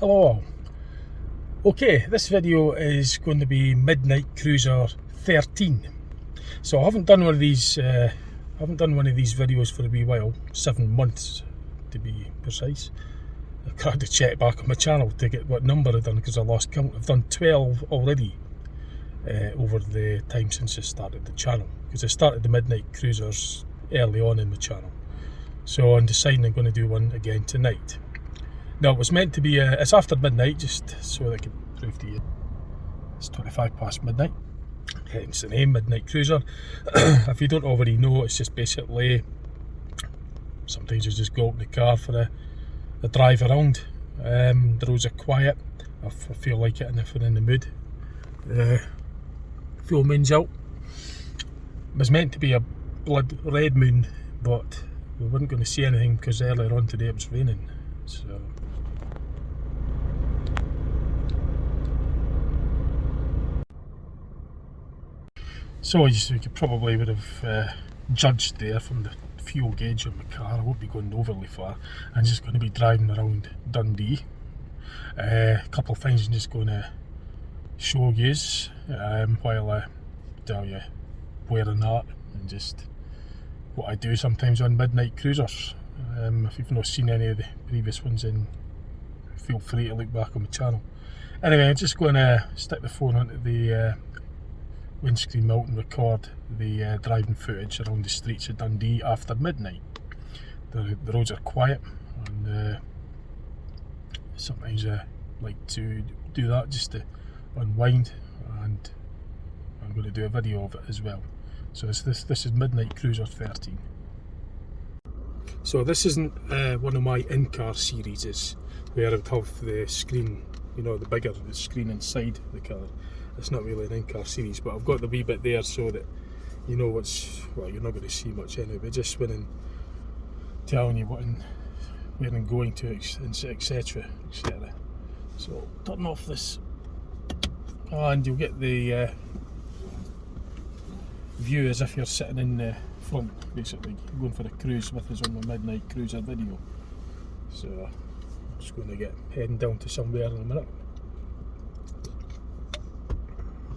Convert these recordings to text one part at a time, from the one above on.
Hello all. Okay, this video is going to be Midnight Cruiser 13. So I haven't done one of these videos for a wee while, 7 months to be precise. I've got to check back on my channel to get what number I've done because I lost count. I've done 12 already over the time since I started the channel, because I started the Midnight Cruisers early on in the channel. So I'm deciding I'm going to do one again tonight. Now, it was meant to be, it's after midnight, just so that I can prove to you. It's 25 past midnight, hence the name, Midnight Cruiser. If you don't already know, it's just basically, sometimes you just go out in the car for a drive around. The roads are quiet, I feel like it, and if we're in the mood. Full moon's out. It was meant to be a blood red moon, but we weren't going to see anything because earlier on today it was raining. So as you probably would have judged there from the fuel gauge on my car, I won't be going overly far. I'm just going to be driving around Dundee. A couple of things I'm just going to show you while I tell you where I'm at and just what I do sometimes on Midnight Cruisers. If you've not seen any of the previous ones, then feel free to look back on my channel. Anyway, I'm just going to stick the phone onto the windscreen mount and record the driving footage around the streets of Dundee after midnight. The roads are quiet, and sometimes I like to do that just to unwind, and I'm going to do a video of it as well. So this is Midnight Cruiser 13. So this isn't one of my in-car series where I would have the screen, you know, the screen inside the car. It's not really an in-car series, but I've got the wee bit there so that you know well, you're not going to see much anyway, but just when I'm telling you where I'm going to, etc, etc. So turn off this, and you'll get the view as if you're sitting in the front, basically going for a cruise with us on the Midnight Cruiser video. So I'm just going to get heading down to somewhere in a minute.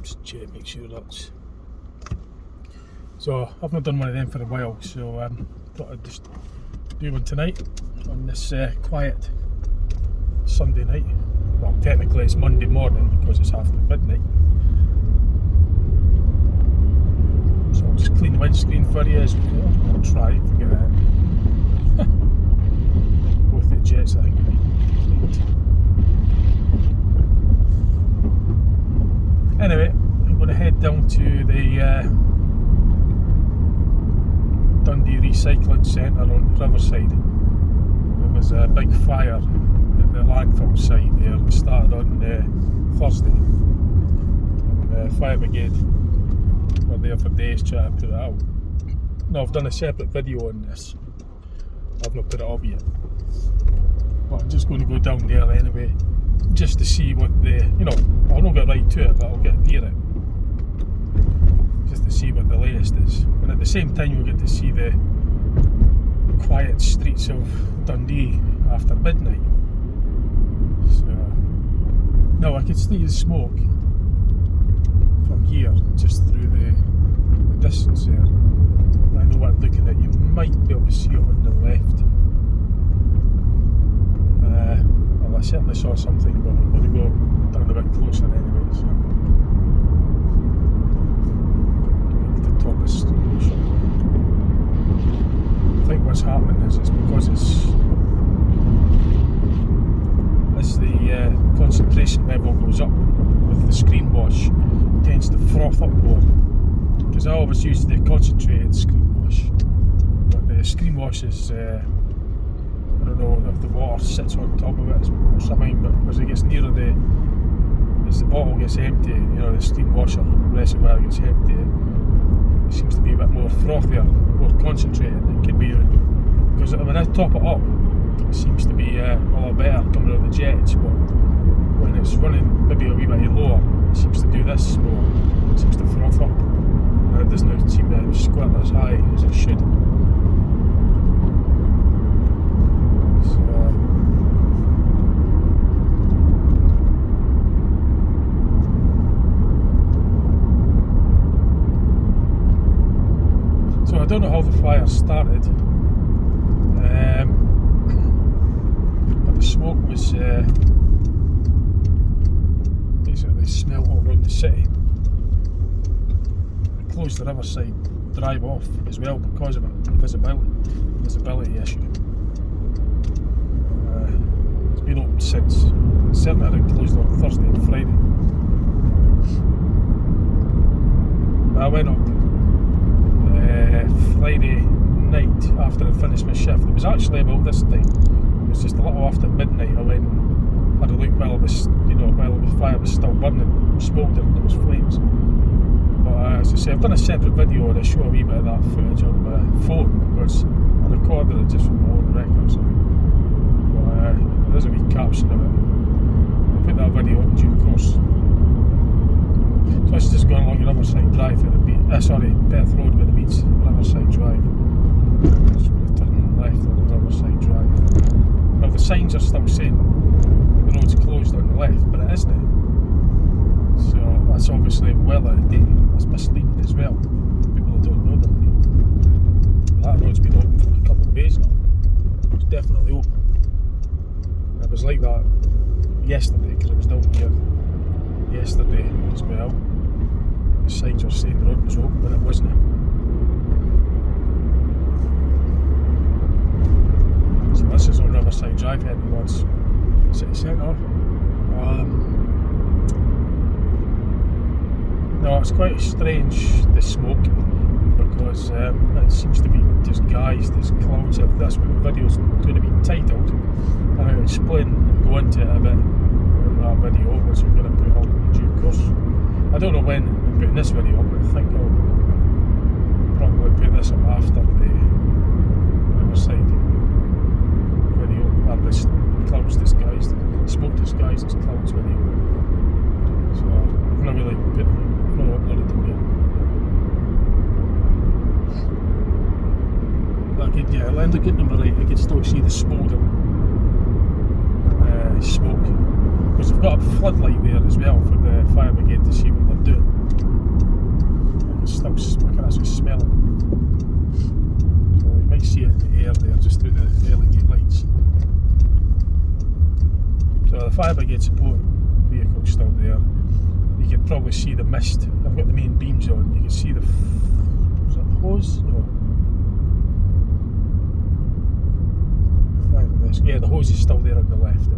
Just check, make sure that's. So I've not done one of them for a while, so thought I'd just do one tonight on this quiet Sunday night. Well, technically it's Monday morning because it's after midnight. So I'll just clean the windscreen for you as we go. I'll try if we get it. Both the jets I think we need cleaned. Anyway, I'm going to head down to the Dundee Recycling Centre on Riverside. There was a big fire at the landfill site there. It started on Thursday. And the fire brigade were there for days trying to put it out. Now, I've done a separate video on this. I've not put it up yet. But I'm just going to go down there anyway, just to see what I'll not get right to it, but I'll get near it, just to see what the latest is. And at the same time, you'll get to see the quiet streets of Dundee after midnight. So, now I can see the smoke from here, just through the distance there. I know what I'm looking at. You might be able to see it on the left. Well, I certainly saw something, but I'm going to go down a bit closer anyway. So maybe the top is closer. I think what's happening is it's because as the concentration level goes up with the screen wash, it tends to froth up more. Because I always use the concentrated screen wash, but the screen wash is I don't know if the water sits on top of it or something, but as it gets nearer as the bottle gets empty, the screen washer reservoir gets empty, it seems to be a bit more frothier, more concentrated. It could be because when I top it up, it seems to be a lot better coming out of the jets, but when it's running maybe a wee bit lower, it seems to do this more. It seems to froth up, and it doesn't seem to squirt as high as it should. don't know how the fire started, but the smoke was basically smelled all around the city. They closed the Riverside drive off as well because of it, the visibility issue. It's been open since. It certainly had it closed on Thursday and Friday. I went up Friday night after I finished my shift. It was actually about this time. It was just a little after midnight. I went, had a look while the fire was still burning, smouldering, there was flames. But as I say, I've done a separate video and I show a wee bit of that footage on my phone because I recorded it just from my own records. But there's a wee caption of it. I'll put that video up in due course. So this is just going along the Riverside Drive where it meets, Perth Road where it meets Riverside Drive. Just going to turn left on the Riverside Drive. Now the signs are still saying the road's closed on the left, but it isn't. So that's obviously well out of date. That's misleading as well. People who don't know that. That road's been open for a couple of days now. It's definitely open. It was like that yesterday because it was down here yesterday as well. The signs were saying the road was open, but it wasn't. So this is on Riverside Drive heading towards city centre. No, it's quite strange, the smoke, because it seems to be disguised as clouds. That's what the video's going to be titled, and I'll explain and go into it a bit in that video, which I'm going to put up in due course. I don't know when I'm putting this video up, but I think I'll probably put this up after the Riverside video, or this clouds disguised, smoke disguised as clouds video. So I'm not really uploaded them yet. But I'll end up getting them right. I can still see the smouldering smoke, because they've got a floodlight there as well for the fire brigade to see what they're doing. I can actually smell it. So you might see it in the air there just through the LED lights. So the fire brigade support vehicle's still there. You can probably see the mist. I've got the main beams on. You can see was that the hose? No. Yeah, the hose is still there on the left.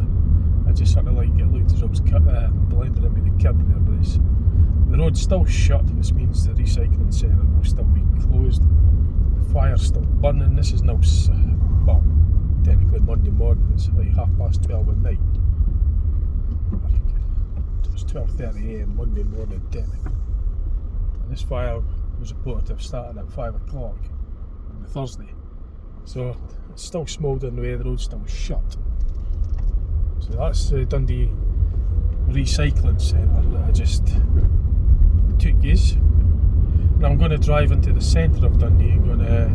I just sort of like it looked as though it was blended in with the curb there, but the road's still shut, which means the recycling centre will still be closed. The fire's still burning. This is now, well, technically Monday morning. It's like 12:30 at night. It was 12:30 AM Monday morning technically. And this fire was reported to have started at 5 o'clock on the Thursday. So it's still smouldering away, the road's still shut. So that's the Dundee recycling centre that I just took you. Now I'm going to drive into the centre of Dundee. I'm going to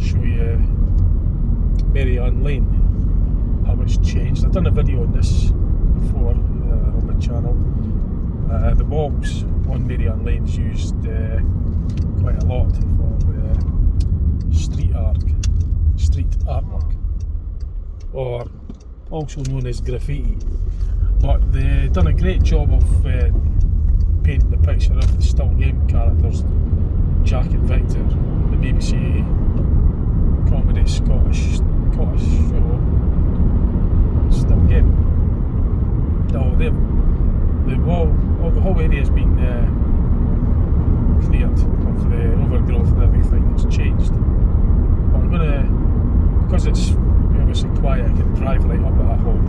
show you Mary Ann Lane, how it's changed. I've done a video on this before on my channel. The walls on Mary Ann Lane's used quite a lot for street artwork, or also known as graffiti. But they've done a great job of painting the picture of the still game characters, Jack and Victor, the BBC comedy Scottish show Still Game. No, the whole area's been cleared of the overgrowth and everything. It's changed. But I'm gonna, because it's obviously quiet, I can drive right up at that hole.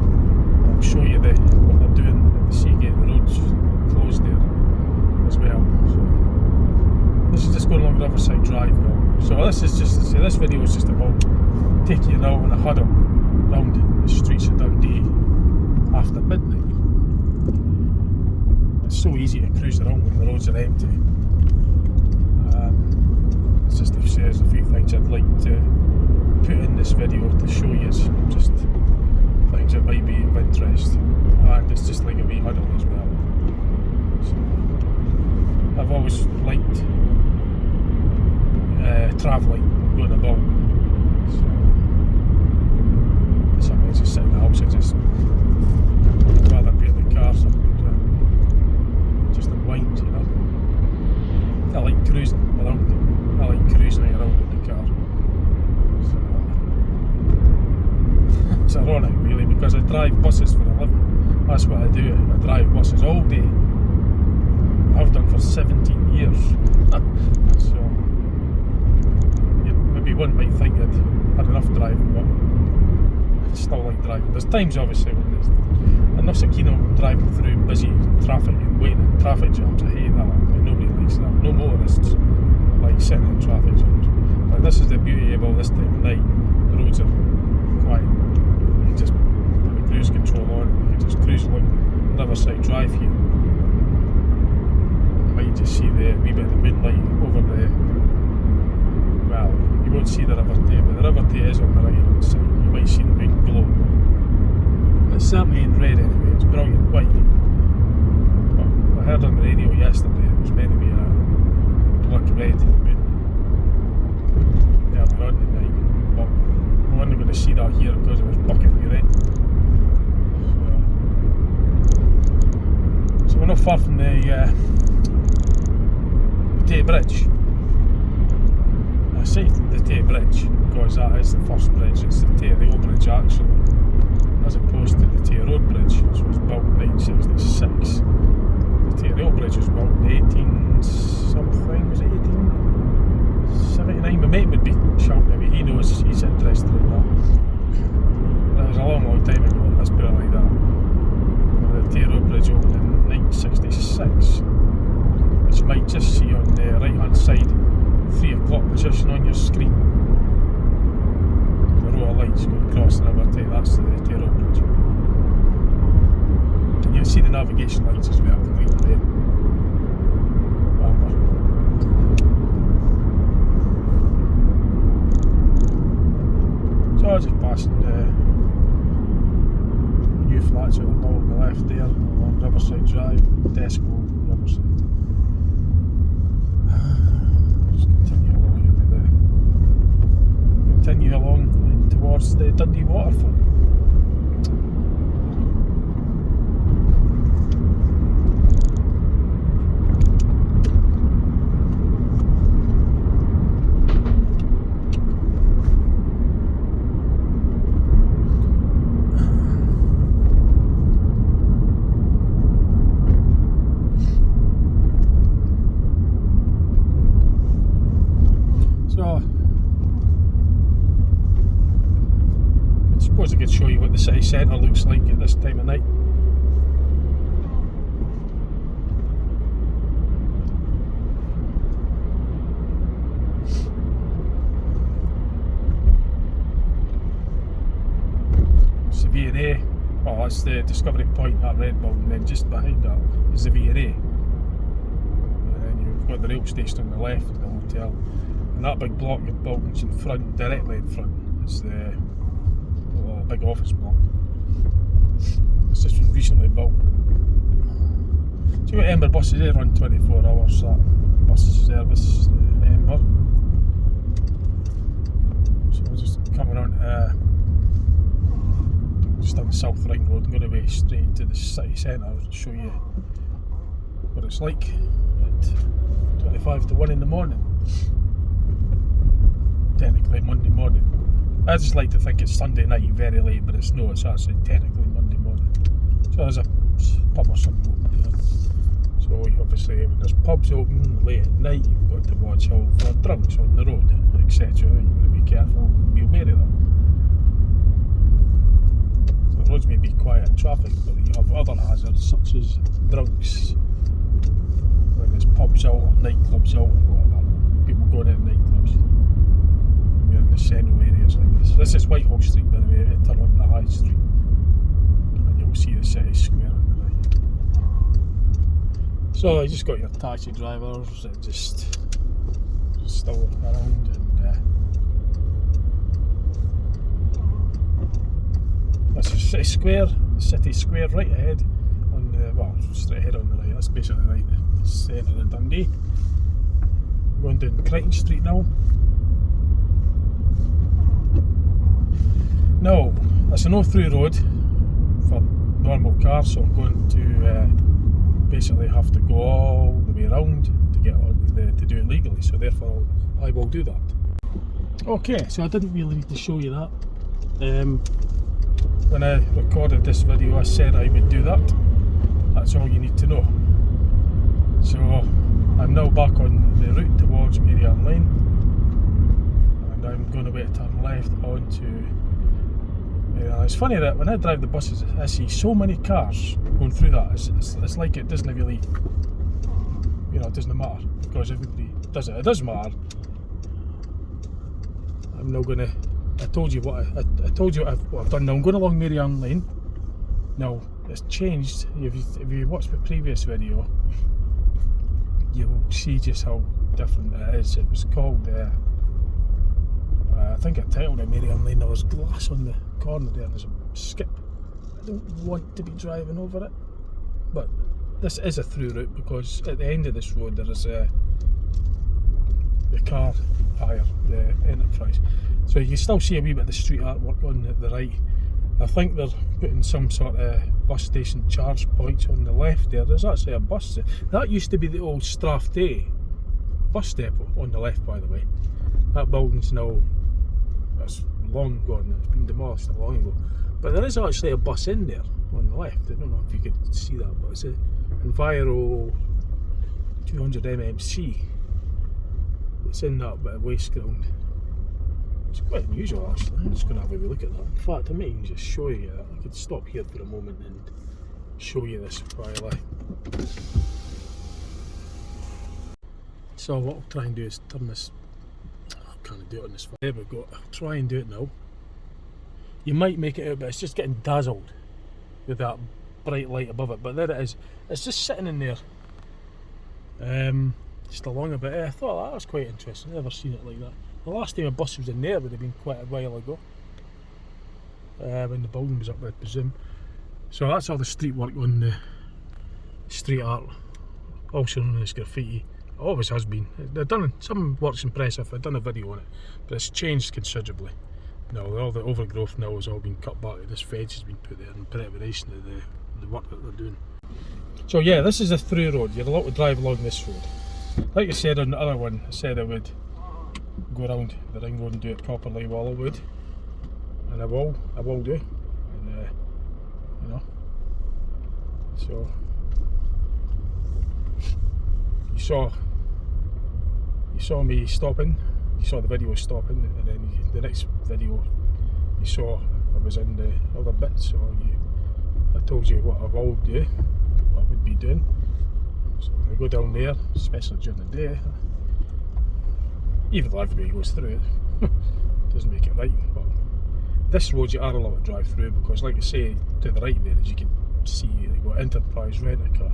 I'll show you what they're doing at the Seagate. The road's closed there as well. So this is just going along Riverside Drive now. So this is just to say, this video is just about taking you out in a huddle around the streets of Dundee after midnight. It's so easy to cruise around when the roads are empty. It's just to say there's a few things I'd like to put in this video to show you, just things that might be of interest, and it's just like a wee huddle as well. So I've always liked travelling, going about. So sometimes just sit in the house, I'd rather be in the car sometimes, just unwind, you know. I like cruising around in the car. So it's ironic really, because I drive buses for a living. That's what I do. I drive buses all day. I've done for 17 years. So maybe one might think I'd had enough driving, but I still like driving. There's times obviously when I'm not so keen on driving through busy traffic and waiting in traffic jams. I hate that. Nobody likes that. No motorists like sitting in traffic jams. But this is the beauty about this time of night. The roads are quiet. You just put the cruise control on and you can just cruise along Riverside Drive here. You might just see the wee bit of the moonlight over the, well, you won't see the River Tay, but the River Tay is on the right hand side. You might see the moon glow. It's certainly in red anyway, it's brilliant white. But I heard on the radio yesterday it was meant to be a blood red moon earlier on in the night, but we're only going to see that here because it was bucking me rain. So we're not far from the Tay Bridge. I say the Tay Bridge because that is the first bridge. It's the Tay Rail Bridge actually, as opposed to the Tay Road Bridge, which was built in 1966. The Tay Rail Bridge was built in 18 something, was it 1879? My mate would be shouting at me, he knows, he's interested in that. That was a long, long time ago, let's put it like that. The Tay Road Bridge opened in 1966, which you might just see on the right hand side, 3 o'clock position on your screen. The row of lights going across the River Tay, that's the Tay Road Bridge. And you'll see the navigation lights as well, the green and red. Amber. So I was just passing the new flats that were built on the left there, along Riverside Drive, Tesco, Riverside. Just continue along towards the Dundee waterfront. So I suppose I could show you what the city centre looks like at this time of night. It's the V&A, well that's the Discovery Point, that red building, and then just behind that is the V&A. And then you've got the rail station on the left and the hotel. And that big block of buildings in front, directly in front, is the big office block. It's just been recently built. So you've got Ember buses, they run 24 hours, that bus service, Ember. So we're just coming on just on the South Ring Road, I'm going to be straight into the city centre and show you what it's like at 25 to 1 in the morning. Technically Monday morning. I just like to think it's Sunday night very late, but it's no, it's actually technically Monday morning. So there's a pub or something open there. So obviously when there's pubs open late at night, you've got to watch out for drunks on the road, etc. You've got to be careful and be aware of that. So the roads may be quiet traffic, but you have other hazards such as drunks, when there's pubs out or nightclubs out or whatever, people going out nightclubs. In the central areas like this. This is Whitehall Street, by the way. You turn on the High Street and you'll see the city square on the right. So you just got your taxi drivers that just still around, and that's the city square. The city square right ahead on the, well, straight ahead on the right. That's basically right the centre of Dundee. going down Crichton Street now. No, it's a no-through road for normal cars, so I'm going to basically have to go all the way around to get on to do it legally. So therefore, I will do that. Okay, so I didn't really need to show you that. When I recorded this video, I said I would do that. That's all you need to know. So I'm now back on the route towards Marianne Lane, and I'm going to wait to turn left onto. It's funny that when I drive the buses, I see so many cars going through that. It's like it doesn't really, it doesn't matter because everybody does it. It does matter. I'm now going to. I told you what I've done now. I'm going along Marianne Lane. Now it's changed. If you watched the previous video, you will see just how different it is. It was called. I think I titled it Marianne Lane. There was glass on the corner there and there's a skip. I don't want to be driving over it, but this is a through route because at the end of this road there is the car hire, the enterprise. So you can still see a wee bit of the street artwork on the right. I think they're putting some sort of bus station charge points on the left there. There's actually a bus. That used to be the old Strathday bus depot on the left, by the way. That building's now, that's long gone, it's been demolished long ago. But there is actually a bus in there on the left. I don't know if you could see that, but it's a Enviro 200 MMC. It's in that bit of waste ground. It's quite unusual actually. I'm just going to have a wee look at that. In fact, I might just show you that. I could stop here for a moment and show you this while I. So what I'll try and do is turn this. I can't do it on this. There we go. I'll try and do it now. You might make it out, but it's just getting dazzled with that bright light above it. But there it is. It's just sitting in there. Just along a bit. I thought that was quite interesting. I've never seen it like that. The last time a bus was in there would have been quite a while ago. When the building was up, I presume. So that's all the street work on the street art, also known as graffiti. It always has been. They've done some work's impressive. I've done a video on it, but it's changed considerably. Now all the overgrowth now has all been cut back. This fence has been put there in preparation of the work that they're doing. So yeah, this is a through road. You're allowed to drive along this road. Like I said on the other one, I said I would go around the ring road and do it properly. Well, I would, and I will do, and so you saw me stopping, you saw the video stopping, and then the next video you saw I was in the other bit, so I told you what I will do, what I would be doing. So I go down there, especially during the day. Even though everybody goes through it, doesn't make it right. But this road you are allowed to drive through because, like I say, to the right there, as you can see, you've got Enterprise Rent-A-Car.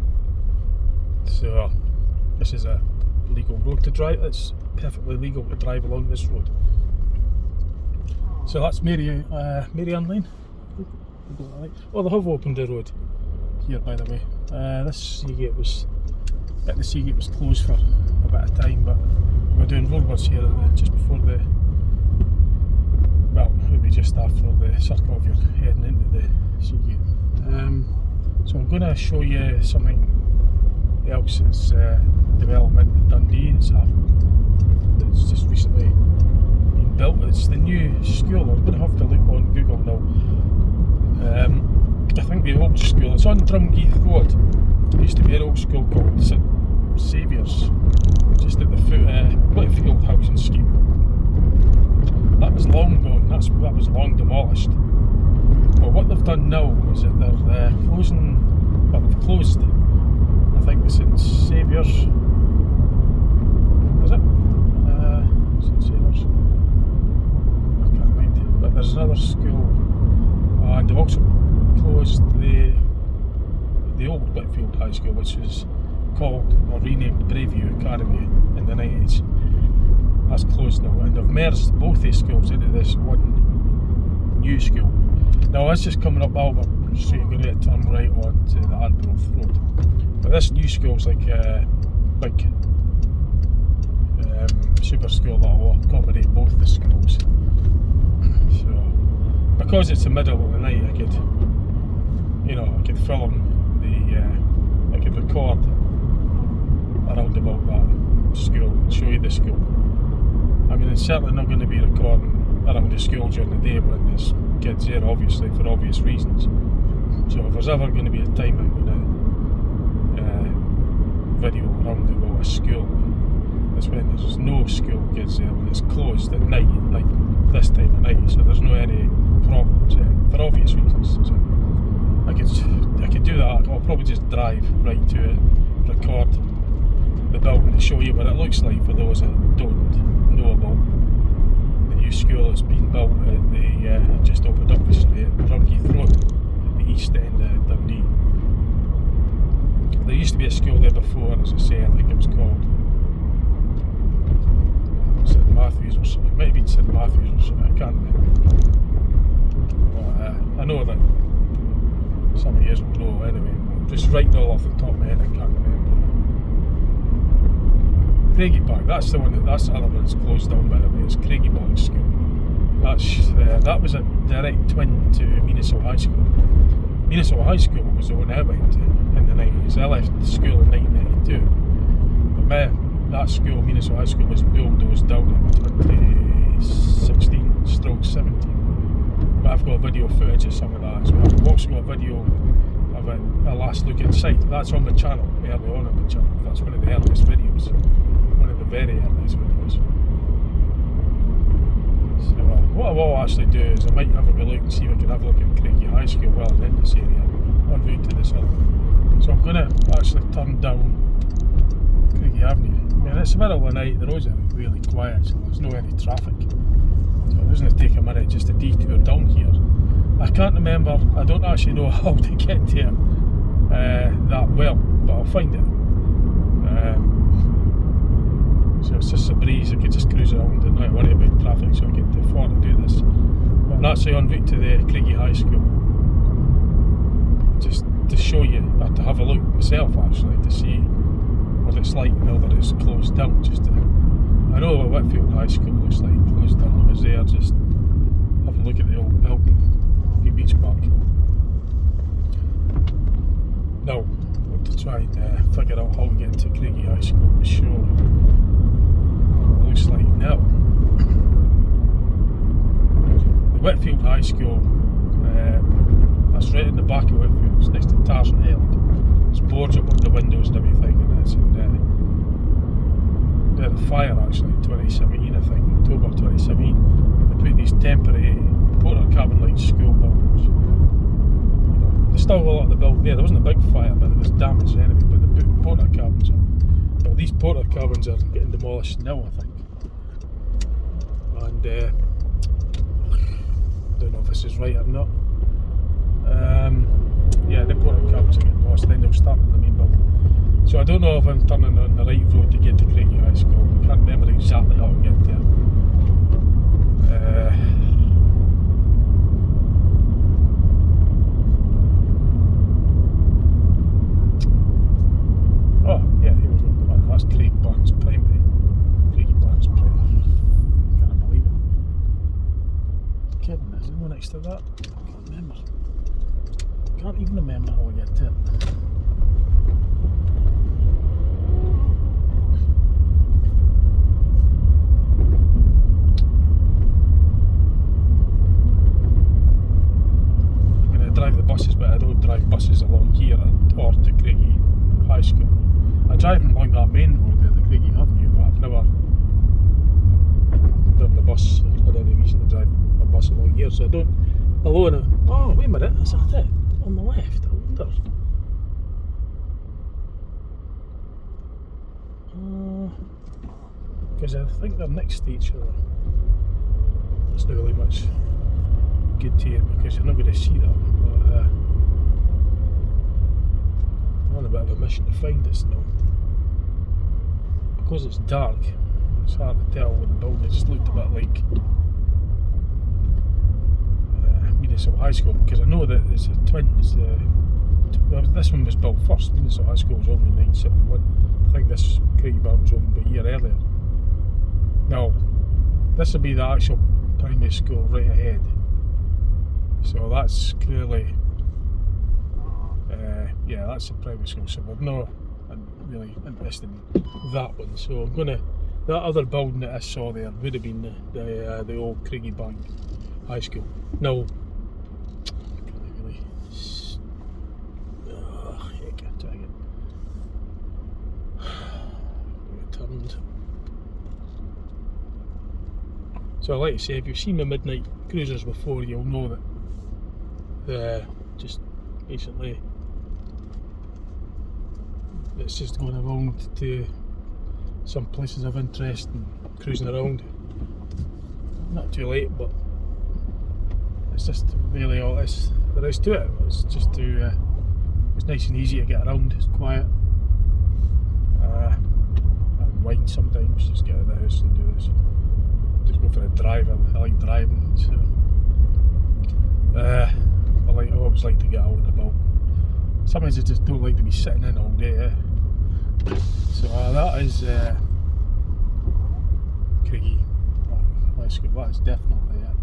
So this is a legal road to drive. It's perfectly legal to drive along this road. So that's Marianne Lane. Oh, they have opened the road here, by the way. This Seagate was. The Seagate was closed for a bit of time, but we're doing roadworks here just before it would be just after the circle if you're heading into the Seagate. So I'm going to show you something else that's development in Dundee. It's just recently been built. It's the new school. I'm going to have to look on Google now. I think the old school, it's on Drumgeeth Road. There used to be an old school called St Saviour's, just at the foot Whitfield housing scheme. That was long gone, that was long demolished. But what they've done now is that they're closing, well they've closed, I think the St Saviour's, is it? St Saviour's, I can't mind, but there's another school, and they've also closed the old Whitfield High School, which is called or renamed Braveview Academy in the 90s. That's closed now, and they've merged both these schools into this one new school. Now this is coming up Albert Street, you're going to turn right on to the Arbroath Road. But this new school's like a big super school that will accommodate both the schools. So, because it's the middle of the night, I could film I could record around about that school and show you the school. I mean, it's certainly not going to be recording around the school during the day when there's kids there, obviously, for obvious reasons. So if there's ever going to be a time I'm going to video around about a school, it's when there's no school kids there, when it's closed at night, like this time of night, so there's no any problems for obvious reasons. So I could do that. I'll probably just drive right to it, record the building to show you what it looks like for those that don't know about the new school that's been built at the just opened up recently at Drunky Throat at the east end of Dundee. There used to be a school there before, as I say, I think it was called St Matthews or something. It might have been St Matthews or something, I can't remember. But I know that some of you will know anyway, but just right now off the top of my head I can't remember. Craigie Park, that's the other one that's closed down, by the way. It's Craigie Park School. That was a direct twin to Minnesota High School. Minnesota High School was the one I went to in the 90s. I left the school in 1992. But that school, Minnesota High School, was bulldozed down in 2016/17. But I've got video footage of some of that as well. I've also got a video of a last look inside. That's on the channel, early on the channel. That's one of the earliest videos. One of the very earliest videos. So what I will actually do is I might have a look and see if I can have a look at Craigie High School while I'm in this area on route to this other. So I'm going to actually turn down Craigie Avenue. I mean, it's the middle of the night, the roads are really quiet, so there's no any traffic. So it doesn't take a minute just to detour down here. I can't remember, I don't actually know how to get there that well, but I'll find it. So it's just a breeze, I could just cruise around and not worry about traffic, so I can afford to do this. But I'm actually en route to the Craigie High School, just to show you, or to have a look myself actually, to see what it's like now that it's closed down. I know what Whitfield High School looks like closed down. I was there just having a look at the old building a few weeks back. Now, I'm going to try and figure out how to get to Craigie High School to show what it looks like now. The Whitfield High School, that's right in the back of Whitfield, it's next to Tarzan Island. There's boards up on the windows and everything, and it's in they had a fire actually in 2017, I think, October 2017, and they put these temporary porter cabin like school buildings. There's still a lot of the building there. There wasn't a big fire, but there was damage anyway, but they put porter cabins up. But these porter cabins are getting demolished now, I think. And I don't know if this is right or not. Yeah, the porter cabins are getting lost, then they'll start in the main building. So I don't know if I'm turning on the right road to get to Craigie High School. I can't remember exactly how to get there. Oh, yeah, here we go. Oh, that's Craig Barnes Primary. Craigie Barnes Primary. Can't believe it. Kidding, is there one next to that? I can't remember. Can't even remember how I get to it. I'm going to drive the buses, but I don't drive buses along here or to Craigie High School. I drive along that main road there, the Craigie Avenue, but I've never driven a bus or had any reason to drive a bus along here, so I don't. Oh, wait a minute, is that it? On the left, I wonder. Because I think they're next to each other. It's not really much good to it because you're not going to see that. But I'm on a bit of a mission to find this now. Because it's dark, it's hard to tell what the building is. It just looked a bit like Minnesota High School, because I know that it's a twin. This one was built first. Minnesota High School was opened in 1971. I think this Craigie Barnes was opened a year earlier. Now, this will be the actual primary school right ahead. So that's clearly, yeah, that's the primary school. So we're not really interested in that one. So I'm gonna, that other building that I saw there would have been the old Craigie Bank High School. Now, I can't really. Heck, I try again. Turned. So, like I say, if you've seen my midnight cruisers before, you'll know that just basically it's just going around to some places of interest and cruising around. Not too late, but it's just really all there is to it. It's just to it's nice and easy to get around. It's quiet. And wind sometimes. Just get out of the house and do this. Just go for a drive. I like driving, so I always like to get out and about. Sometimes I just don't like to be sitting in all day. So that is Craigie High School. That is definitely it.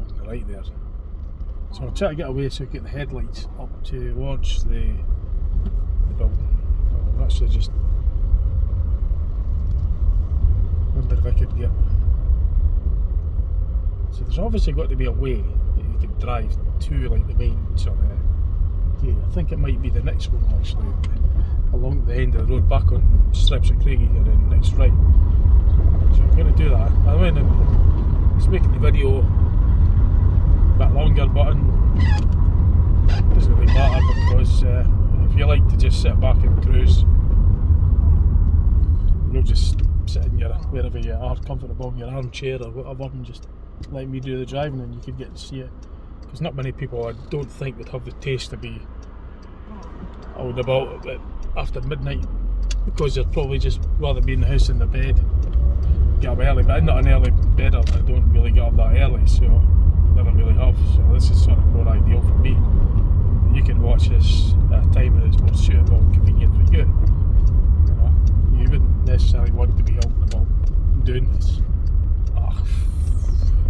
On the right there. So I'll try to get away so I get the headlights up towards the building. I'll actually just wonder if I could get. So there's obviously got to be a way that you could drive to like the main sort of gate. I think it might be the next one actually, along the end of the road back on strips of Craigie and then next right. So I'm going to do that. I mean, it's making the video a bit longer, but it doesn't really matter because if you like to just sit back and cruise, you'll just sit in your wherever you are comfortable in your armchair or whatever and just let me do the driving, and you could get to see it. Because not many people, I don't think, would have the taste to be out and about after midnight, because they'd probably just rather be in the house in their bed, get up early. But I'm not an early bedder, I don't really get up that early, so never really have. So this is sort of more ideal for me. You can watch this at a time that is more suitable and convenient for you. You know, you wouldn't necessarily want to be out and about doing this.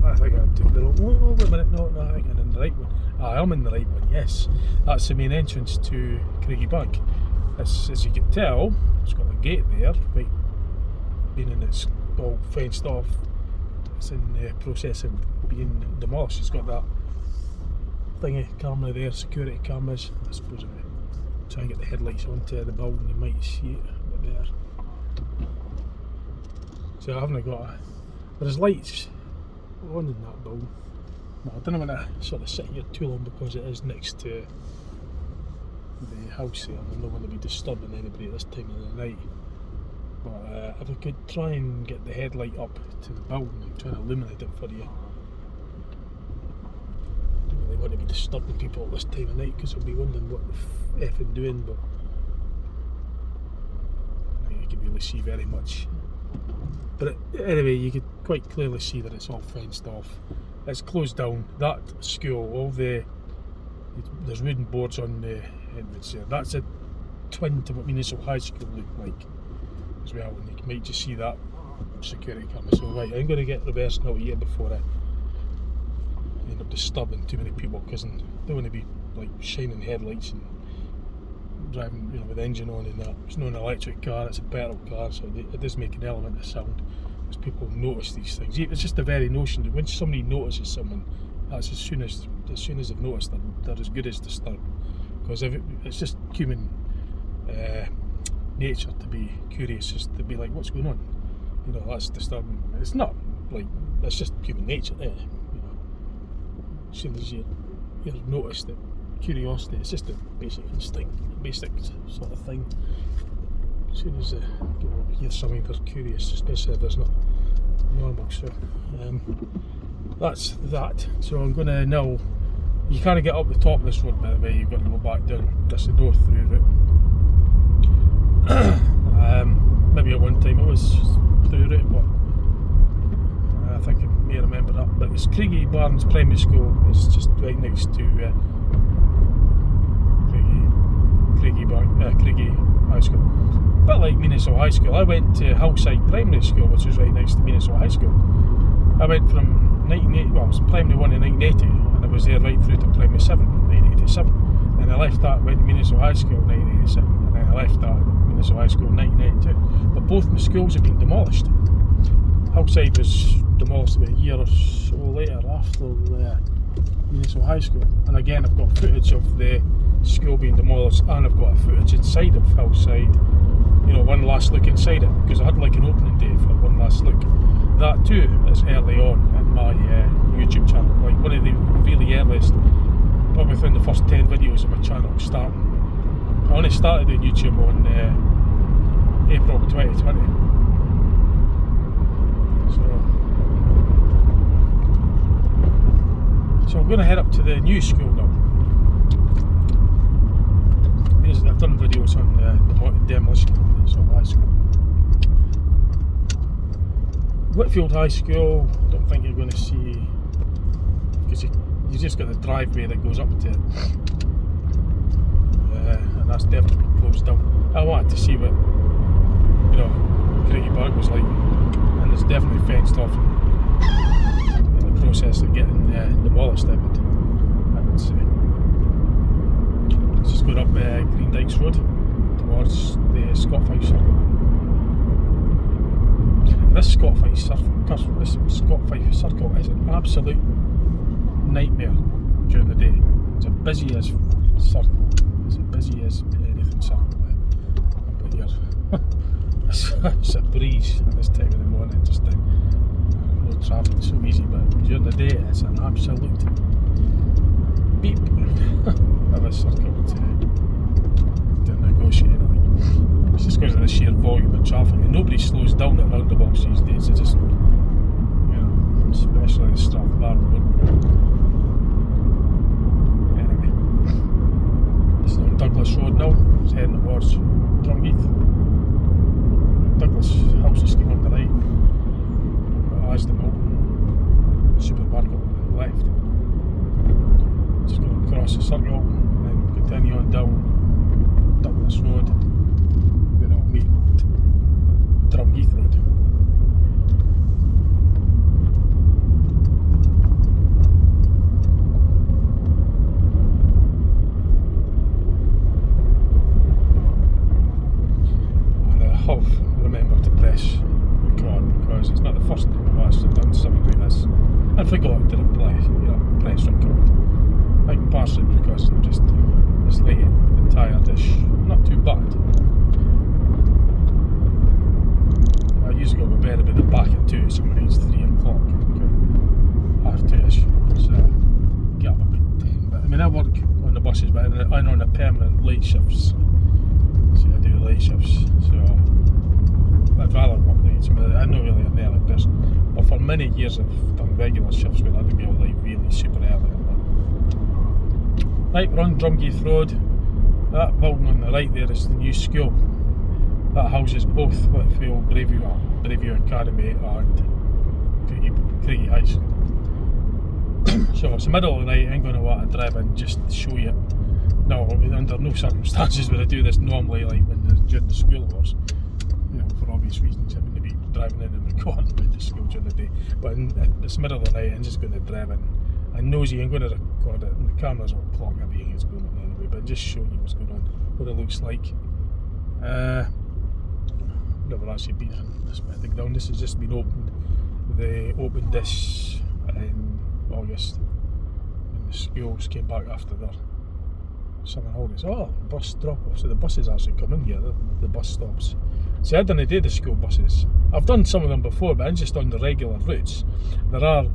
I think I took the wrong one. Oh, wait a minute, no, I think I'm in the right one. I am in the right one, yes. That's the main entrance to Craigie Bank. As you can tell, it's got a gate there, right, meaning it's all fenced off. It's in the process of being demolished. It's got that thingy camera there, security cameras. I suppose if I try and get the headlights onto the building, you might see it a bit better. So I haven't got there's lights on in that building. No, I don't want to sort of sit here too long because it is next to the house there, and I don't want to be disturbing anybody at this time of the night. But if I could try and get the headlight up to the building and try and illuminate it for you. I don't really want to be disturbing people at this time of night because they'll be wondering what the f I'm doing, but I think you can really see very much. But anyway, you could quite clearly see that it's all fenced off. It's closed down. That school, there's wooden boards on the entrance there. That's a twin to what Municipal High School looked like as well, and you might just see that security camera. So right, I'm going to get reversing out here before I end up disturbing too many people, because I don't want to be like shining headlights and driving, with the engine on and that. It's not an electric car, it's a petrol car, so it does make an element of sound, because people notice these things. It's just the very notion that when somebody notices someone, that's as soon as they've noticed them, they're as good as disturbed. Because it's just human nature to be curious, just to be like, what's going on? That's disturbing. It's not like, that's just human nature there. As soon as you're noticed that curiosity, it's just a basic instinct, basic sort of thing. As soon as you hear something, they're curious, especially if it's not normal. So that's that. So I'm going to now, you can't get up the top of this road, by the way, you've got to go back down. That's the north through route. Maybe at one time it was through route, but I think I may remember that. But it's Craigie Barnes Primary School. It's just right next to Craigie High School. A bit like Minnesota High School. I went to Hillside Primary School, which was right next to Minnesota High School. I went from 1980, well, it was Primary 1 in 1980, and I was there right through to Primary 7 in 1987. Then I left that, went to Minnesota High School in 1987, and then I left that at Minnesota High School in 1982. But both my schools have been demolished. Hillside was demolished about a year or so later after Minnesota High School. And again, I've got footage of the school being demolished, and I've got footage inside of Hillside, you know, one last look inside it, because I had like an opening day for one last look. That too is early on in my YouTube channel, like one of the really earliest, probably within the first 10 videos of my channel starting. I only started doing YouTube on April 2020. So I'm going to head up to the new school now. I've done videos on the demolition of high school. Whitfield High School, I don't think you're going to see, because you just got the driveway that goes up to it, and that's definitely closed down. I wanted to see what, you know, Craigie Park was like, and it's definitely fenced off in the process of getting demolished, I would say. It's just going up Green Dykes Road towards the Scott Fife Circle. This Scott Fife Circle is an absolute nightmare during the day. It's as busy as circle. It's as busy as anything circle. But here, it's a breeze at this time of the morning. Just no traffic, so easy. But during the day, it's an absolute beep of a circle to negotiate. It's just because of the sheer volume of traffic, and nobody slows down at roundabouts these days. It's just, you know, especially the Strathbar Road. Anyway, this is on Douglas Road now. It's heading towards Drumheath. Douglas House Scheme on the right. Asda Milton Supermarket on the left. Just going to cross the circle and then continue on down Douglas Road. Then I'll meet Drumheath Road. And I have remembered to press record, because it's not the first time I've actually done something like this and forgot to press record. I think partially because I'm just late and tired-ish. Not too bad. I usually go to bed about the back at 2, so it's 3 o'clock. Okay. Half 2ish. So get up about 10. But I mean, I work on the buses, but I'm on a permanent late shifts. So I do late shifts. So I'd rather work late. I'm not really an early person. But for many years I've done regular shifts where I'd be all like really super early. Right, we're on Drumheath Road. That building on the right there is the new school. That houses both Whitfield Braveview Academy and Craigie High School. So it's the middle of the night. I'm going to want to drive in just to show you. No, under no circumstances would I do this normally, like during the school hours. You know, for obvious reasons, I wouldn't be driving in and recording about the school during the day. But it's the middle of the night. I'm just going to drive in. I'm nosy, I'm going to record it, and the cameras will clock everything that's going on anyway, but just showing you what's going on, what it looks like. Never actually been in this bit of the ground. This has just been opened. They opened this in August, and the schools came back after their summer holidays. Oh, bus drop-off, so the buses actually come in here, the bus stops. See, I didn't do the school buses. I've done some of them before, but I'm just on the regular routes. There are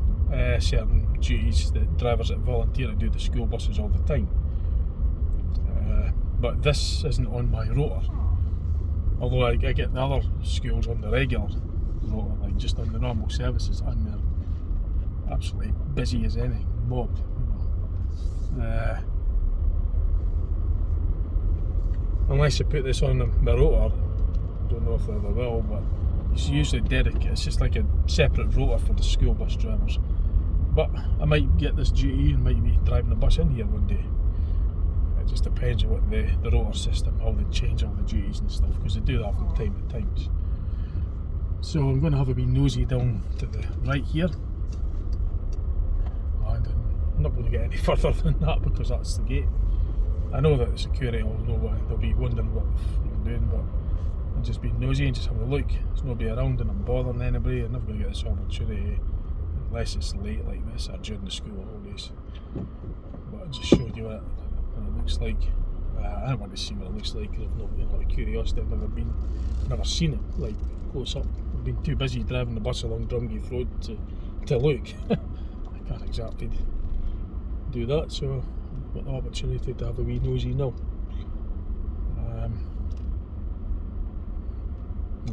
certain duties that drivers that volunteer to do the school buses all the time, but this isn't on my rota, although I get the other schools on the regular rota, like just on the normal services, and they're absolutely busy as any mob, you know. Unless you put this on the rota, I don't know if they ever will, but it's usually dedicated. It's just like a separate rota for the school bus drivers. But I might get this duty and might be driving a bus in here one day. It just depends on what the rotor system, how they change all the duties and stuff, because they do that from time to time. So I'm going to have a wee nosy down to the right here, and I'm not going to get any further than that because that's the gate. I know that the security will know what they'll be wondering what I'm doing, but I'm just being nosy and just having a look. There's nobody around and I'm bothering anybody. I'm never going to get this opportunity unless it's late like this or during the school holidays. But I just showed you what it looks like. I want to see what it looks like. I've not, out of curiosity, I've never seen it like close up. I've been too busy driving the bus along Drumgeeth Road to look. I can't exactly do that, so I've got the opportunity to have a wee nosy now.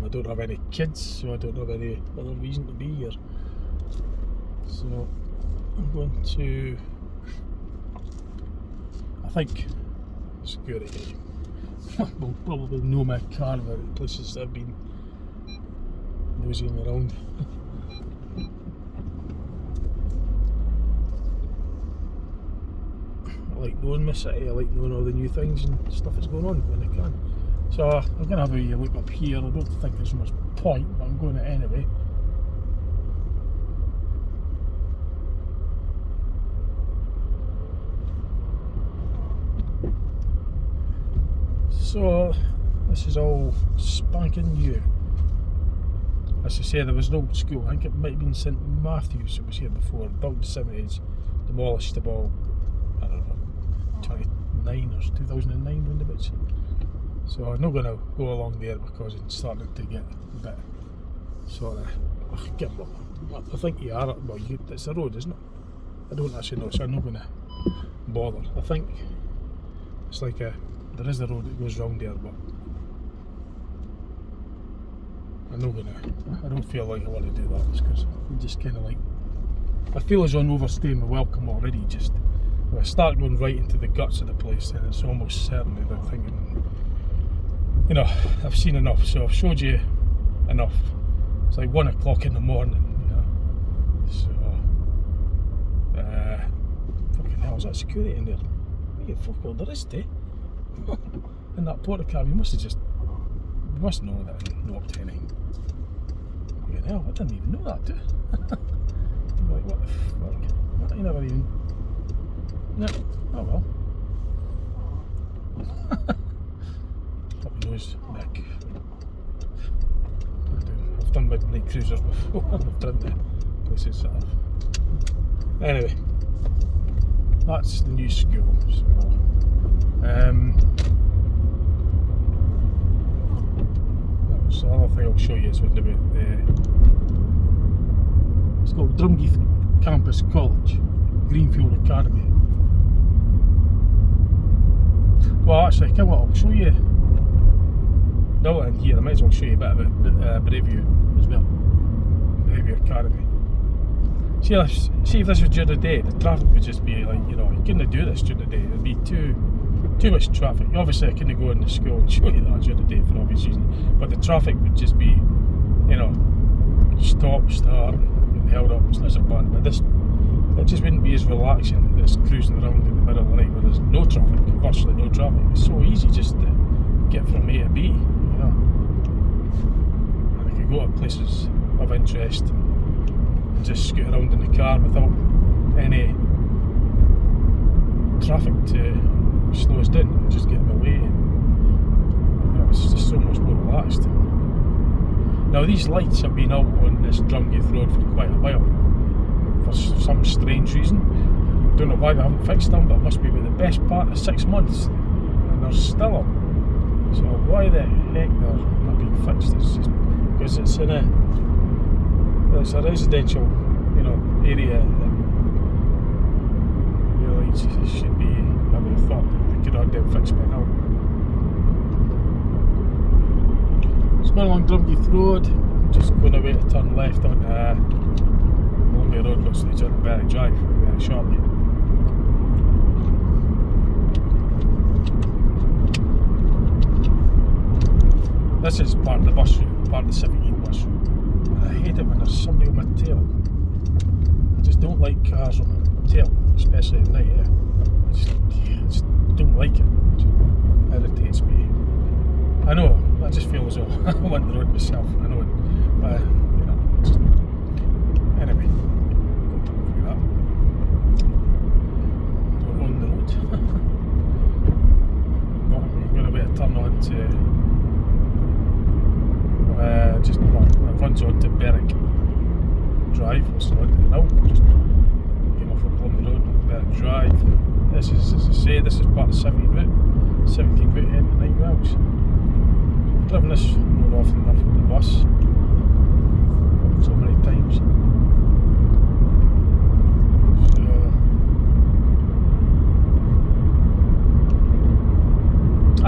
I don't have any kids, so I don't have any other reason to be here. So I'm going to, I think security will probably know my car about the places that I've been nosying around. I like knowing my city, I like knowing all the new things and stuff that's going on when I can. So I'm going to have a wee look up here. I don't think there's much point, but I'm going to anyway. So this is all spanking new. As I say, there was no school. I think it might have been St Matthew's that was here before. Built in the 70s, demolished about, I don't know, 29 or 2009 roundabouts. So I'm not going to go along there because it's starting to get a bit sort of, I think you are, well, it's a road, isn't it? I don't actually know, so I'm not going to bother. I think it's like there is a road that goes round there, but I'm not going to, I don't feel like I want to do that because I'm just kind of like, I feel as though I'm overstaying my welcome already. Just if I start going right into the guts of the place, then it's almost certainly they're thinking, you know, I've seen enough, so I've showed you enough. It's like 1 o'clock in the morning, you know. So, fucking hell, is that security in there? What the fuck all there is, eh? In that porta cab, you must know that I'm not obtaining. Fucking hell, I didn't even know that, I'm like, what the fuck? I never even. No, oh well. Nose, neck. I've done midnight cruisers before. I've done the places that I've. Anyway, that's the new school. So, that's the other thing I'll show you is what about it's called Drumgeeth Campus College, Greenfield Academy. Well, actually, come on, I'll show you. Now in here, I might as well show you a bit about Brayview as well. Brayview Academy. See if this was during the day, the traffic would just be like, you know, you couldn't do this during the day. There'd be too much traffic. Obviously, I couldn't go in the school and show you that during the day for obvious reasons. But the traffic would just be, you know, stop, start, and held up. It's not so bad, but it just wouldn't be as relaxing as cruising around in the middle of the night where there's no traffic, virtually no traffic. It's so easy just to get from A to B, you know. And I could go to places of interest and just scoot around in the car without any traffic to slow us down and just get in the way. And, you know, it's just so much more relaxed. Now these lights have been out on this Drumgeeth Road for quite a while. For some strange reason. Don't know why they haven't fixed them, but it must be about the best part of 6 months and they're still up. So why the heck they're not being fixed is just because it's in it's a residential, you know, area and really it should be, I would have thought they could have been fixed by now. It's going along Drumgeeth Road, just going away to turn left on the road looks like it's on Berry Drive very shortly. This is part of the bus route, part of the 17 bus route. And I hate it when there's somebody on my tail. I just don't like cars on the tail, especially at night. I just don't like it. It just irritates me. I know, I just feel as though I want the road myself. I know it, but just anyway. Got to look at that. Don't own the road. But we're going to be a turn on to it runs on to Berwick Drive, listen on to it now. Just came off of Plumby Road on Berwick Drive. This is, as I say, this is part of 17 route heading to 9 miles. I've driven this road often enough on the bus so many times.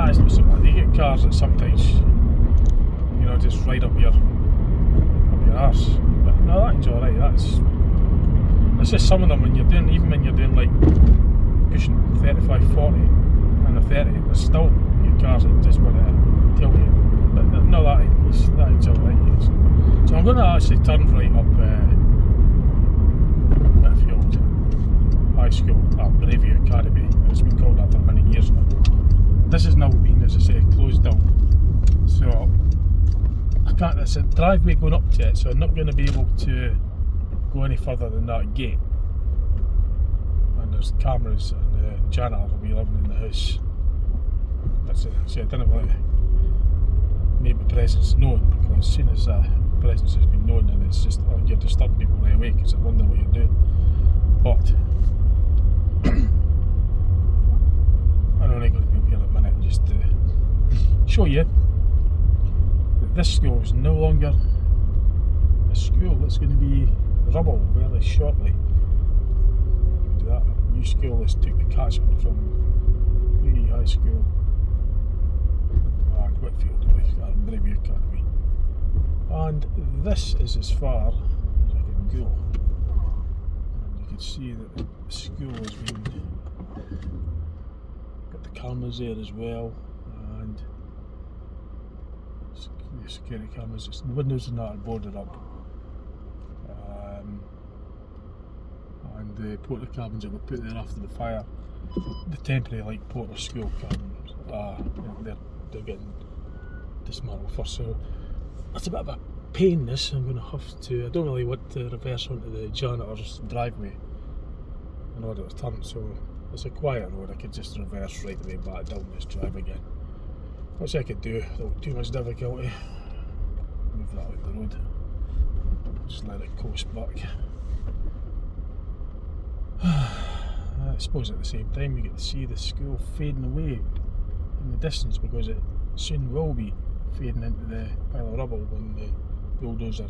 It's not so bad. You get cars that sometimes just right up your arse. But no, that's alright. It's just some of them when you're doing like pushing 35, 40 and a 30, there's still your cars that just want to tail you. But no, that's alright. So I'm going to actually turn right up Whitfield High School, Bravia Academy. It's been called that for many years now. This has now been, as I say, closed down. So it's a driveway going up to it, so I'm not going to be able to go any further than that gate. And there's cameras, and the janitor will be living in the house. That's it. See, I didn't want to make my presence known, because as soon as that presence has been known, then it's just, you're disturbing people right away because they wonder what you're doing. But I'm only going to be up here a minute just to show you. This school is no longer a school, it's going to be rubble very shortly. And that new school has took the catchment from City High School and Whitfield, Bravia Academy. And this is as far as I can go. And you can see that the school has been, got the cameras there as well, and the security cameras, the windows and that are boarded up, and the porter cabins that were put there after the fire, the temporary like porter school cabins, they're getting dismantled first, so that's a bit of a pain. This I'm going to have to, I don't really want to reverse onto the janitor's driveway in order to turn, so it's a quiet road. I could just reverse right away back down this drive again, which I could do without too much difficulty. Move that out the road, just let it coast back. I suppose at the same time you get to see the school fading away in the distance, because it soon will be fading into the pile of rubble when the bulldozer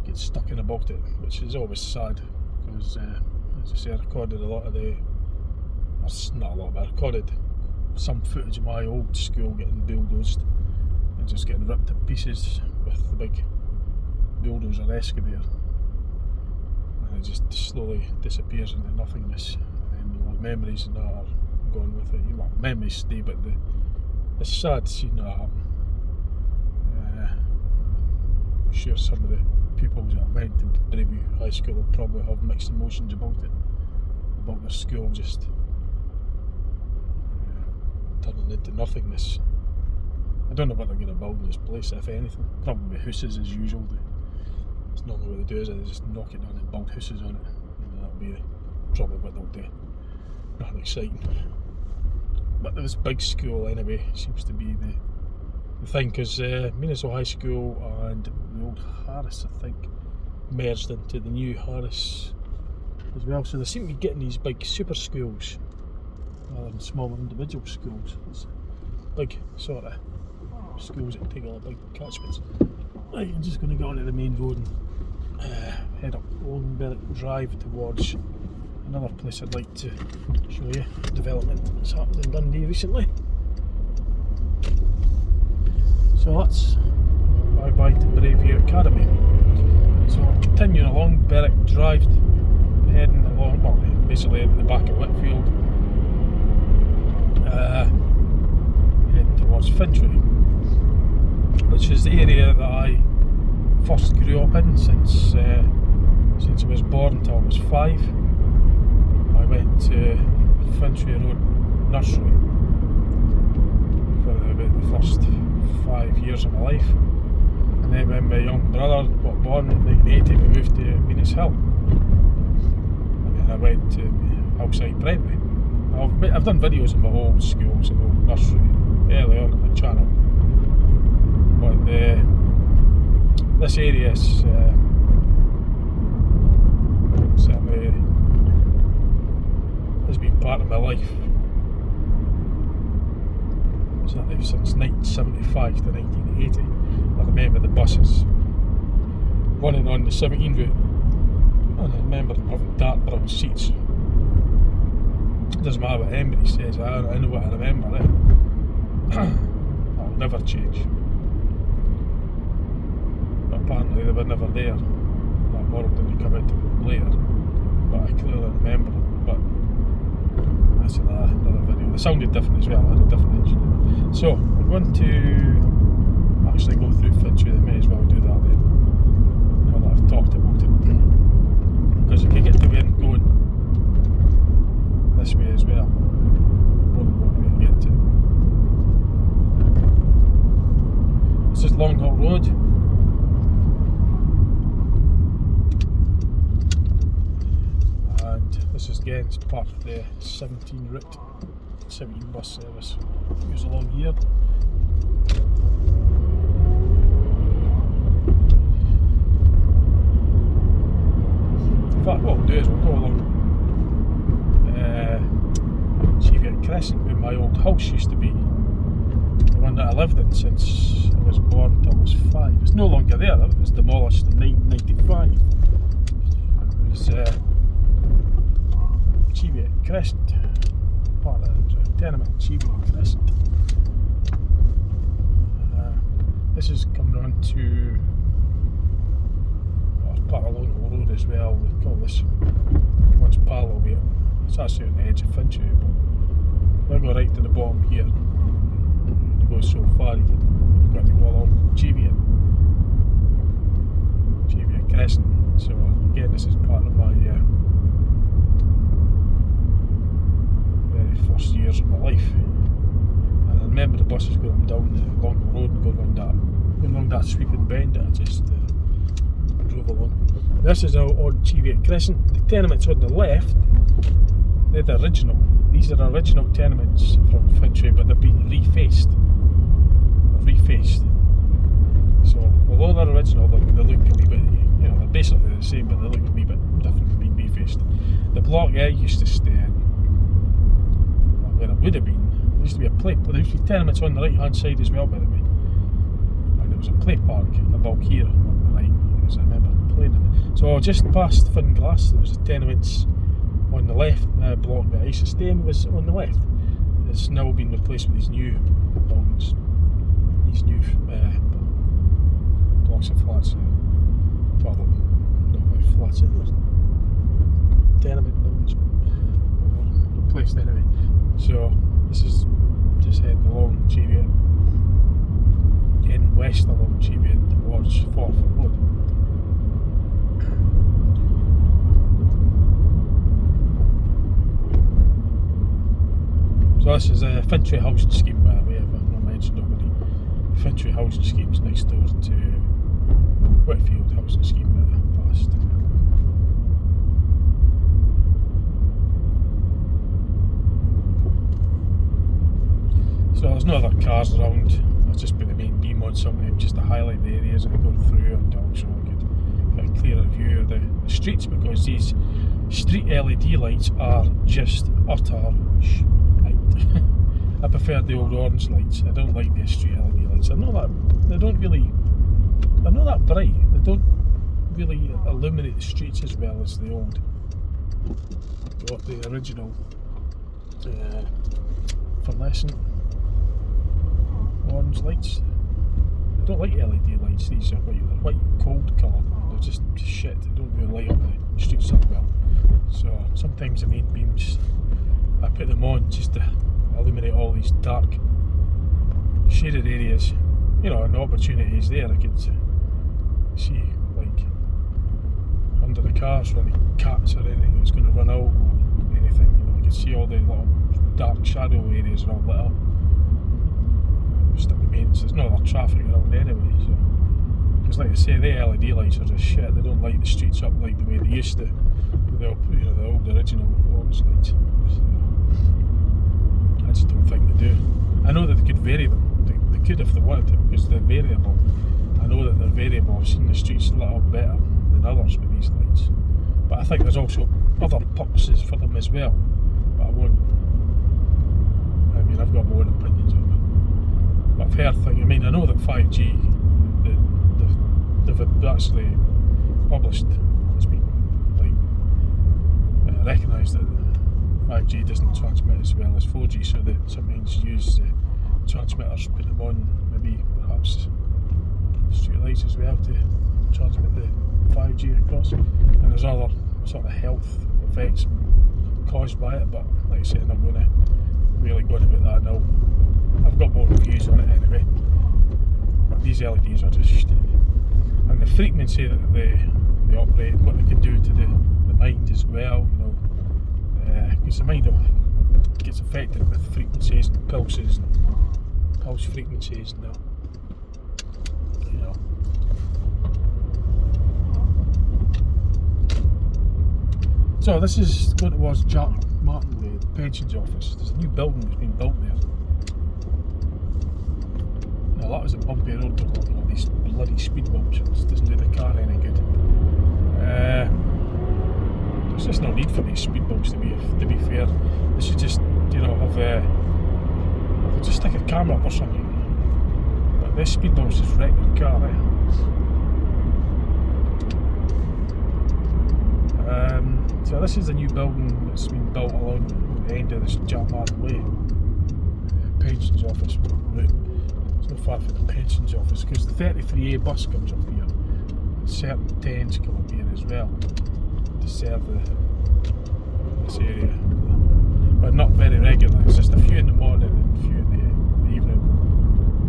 gets stuck in about it, which is always sad, because as I say, I recorded a lot of the, not a lot, but I recorded some footage of my old school getting bulldozed and just getting ripped to pieces with the big bulldozer excavator, and it just slowly disappears into nothingness, and the memories and that are gone with it. Well, memories stay, but it's sad seeing that happen. I'm sure some of the pupils that went to Bravia High School will probably have mixed emotions about it, about their school just turning into nothingness. I don't know what they're going to build in this place, if anything. Probably houses as usual. It's normally what they do, is they just knock it down and build houses on it. That'll be probably what they'll do. Nothing exciting. But this big school anyway seems to be the thing, because Minnesota High School and the old Harris, I think, merged into the new Harris as well. So they seem to be getting these big super schools rather than small individual schools. It's big sort of schools that take all the big catchments. Right, I'm just going to get onto the main road and head up along Berwick Drive towards another place I'd like to show you. Development that's happened in Dundee recently. So that's bye to Bravia Academy. So continuing along Berwick Drive, heading along, well, basically at the back of Whitfield, heading towards Finchley, which is the area that I first grew up in since I was born. born until I was 5. I went to Finchley Road Nursery for about the first 5 years of my life, and then when my young brother got born in 1980, we moved to Venus Hill, and then I went to Hillside Primary. I've done videos of my old schools and old nursery early on the channel, but this area is certainly has been part of my life, certainly since 1975 to 1980. I remember the buses running on the 17 route, and I remember them having dark brown seats. It doesn't matter what anybody says, I know what I remember. That'll never change. But apparently they were never there. That world didn't come into later, but I clearly remember them. But that's another video. They sounded different as well, I had a different engine. So we're going to actually go through Finchley. They may as well do that then, now that I've talked about it, because if you get to where I'm going this way as well, one way to get to. This is Long Hill Road. And this is again part of the 17 route, 17 bus service. Goes along here. In fact, what we'll do is we'll go along Cheviot Crescent, where my old house used to be, the one that I lived in since I was born until I was 5. It's no longer there. It was demolished in 1995. It was Cheviot Crescent, part of the tenement, Cheviot Crescent. This is coming on to part of Long Hill Road as well. They call this one's parallel here. It's actually on the edge of Finchley, but we'll go right to the bottom here. It goes so far, you've got to go along Cheviot Crescent. So again, this is part of my very first years of my life. And I remember the buses going down the Long Hill Road and going along that sweeping bend that I just drove along. This is out on Cheviot Crescent. The tenements on the left, they're the original. These are original tenements from Finchley, but they've been refaced. So although they're original, they look a wee bit, they're basically the same, but they look a wee bit different, being refaced. The block I used to stay in, where it would have been, there used to be a play. There used to be tenements on the right hand side as well, by the way. And there was a play park about here on the right, as I remember playing in it. So just past Finglass, there was a tenements on the left. Block that I used to stay in was on the left. It's now been replaced with these new buildings, these new blocks of flats. Well, not really flats, it was tenement buildings, replaced anyway. So this is just heading along Cheviot, heading west along Cheviot towards Forfar Road. So this is a Finchley housing scheme, by the way, if I've not mentioned already. Finchley housing scheme is next door to Whitfield housing scheme that I passed. So there's no other cars around. I've just put the main beam on some of them just to highlight the areas that I go through, and also get a clearer view of the streets, because these street LED lights are just utter I prefer the old orange lights. I don't like the street LED lights. They're not that bright. They don't really illuminate the streets as well as the old. Got the original fluorescent orange lights. I don't like LED lights. These are white cold colour. They're just shit. They don't really light up the streets that well. So sometimes the main beams, I put them on just to illuminate all these dark shaded areas. An opportunity is there. I could see, like, under the cars or any cats or anything that's going to run out or anything. You know, you can see all the little dark shadow areas are all lit up. Just at the mains, there's no other traffic around anyway. So, because like I say, the LED lights are just shit. They don't light the streets up like the way they used to. The old original orange lights. So, I just don't think they do. I know that they could vary them. They could if they wanted to, because they're variable. I know that they're variable. I've seen the streets lit up better than others with these lights. But I think there's also other purposes for them as well. But I won't. I mean, I've got my own opinions on them. But I've heard things. I mean, I know that 5G, they've actually published, it's been like recognised that 5G doesn't transmit as well as 4G, so they sometimes use transmitters, put them on maybe perhaps street lights as well to transmit the 5G across. And there's other sort of health effects caused by it, but like I said, I'm not going to really go on about that now. I've got more reviews on it anyway. But these LEDs are just, and the frequency that they operate, what they can do to the mind as well, you know, because the mind gets affected with frequencies and pulses and pulse frequencies and that, you know. So this is going towards Jack Martin, the pensions office. There's a new building that's been built there. Now that was a bumpy road with all these bloody speed bumps. It doesn't do the car any good. There's just no need for these speed bumps to be fair. They should just, you know, have just stick a camera up or something. But this speed bumps just wreck the car, eh? So this is a new building that's been built along the end of this Jack Martin Way pensions office route. It's not far from the pensions office because the 33A bus comes up here. Certain 10s come up here as well to serve this area, but not very regular. It's just a few in the morning and a few in the evening.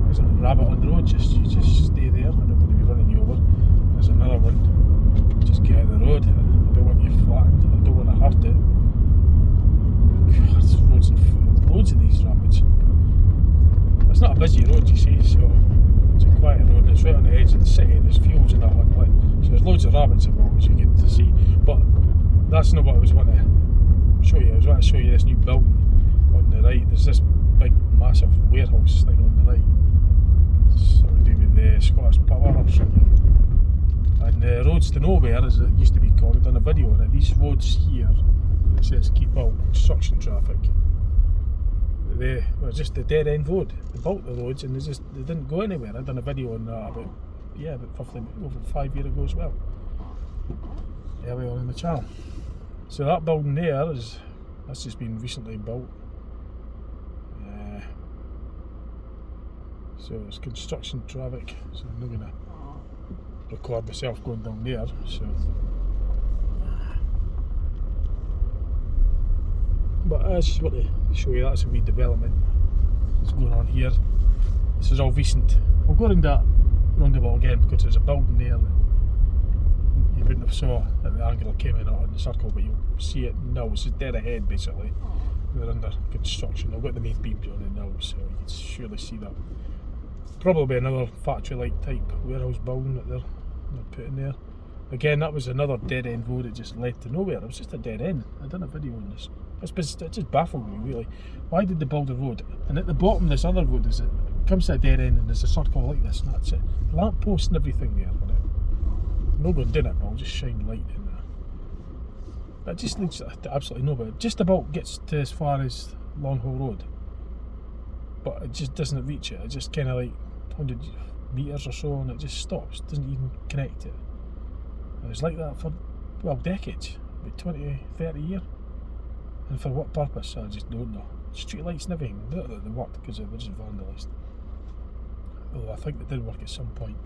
There's a rabbit on the road, you just stay there. I don't want to be running you over. There's another one, just get out of the road. I don't want you flattened, I don't want to hurt it. God, there's loads of these rabbits. It's not a busy road, you see, so it's a quiet road and it's right on the edge of the city. There's fields and that on it, so there's loads of rabbits about as you get to see. But that's not what I was wanting to show you. I was wanting to show you this new building on the right. There's this big massive warehouse thing on the right. Something to do with the Scottish Power or something. And the roads to nowhere, as it used to be called, I've done a video on it. These roads here, it says keep out construction traffic. They were just a dead end road. They built the roads and they didn't go anywhere. I've done a video on that about 5 years ago as well. Earlier on in the channel. So that building there that's just been recently built. So it's construction traffic. So I'm not gonna record myself going down there. So, but I just want to show you that's a wee development that's going on here. This is all recent. We'll go around that roundabout again because there's a building there that you wouldn't have saw at the angle I came in on the circle, but you'll see it now. It's just dead ahead basically. They're under construction. I've got the main beams on it now, so you can surely see that. Probably another factory-like type warehouse building that they're putting there. Again, that was another dead end road that just led to nowhere. It was just a dead end. I've done a video on this. It just baffled me really. Why did they build a road? And at the bottom of this other road it comes to a dead end and there's a circle like this and that's it. Lamp posts and everything there on it. No one did it, but I'll just shine light in there. But it just leads to absolutely nowhere. It just about gets to as far as Long Hall Road. But it just doesn't reach it. It just kind of like 100 metres or so and it just stops. It doesn't even connect it. It was like that for, well, decades. About 20, 30 years. And for what purpose? I just don't know. Street lights and everything, not that they worked because they were just vandalised. Although I think they did work at some point.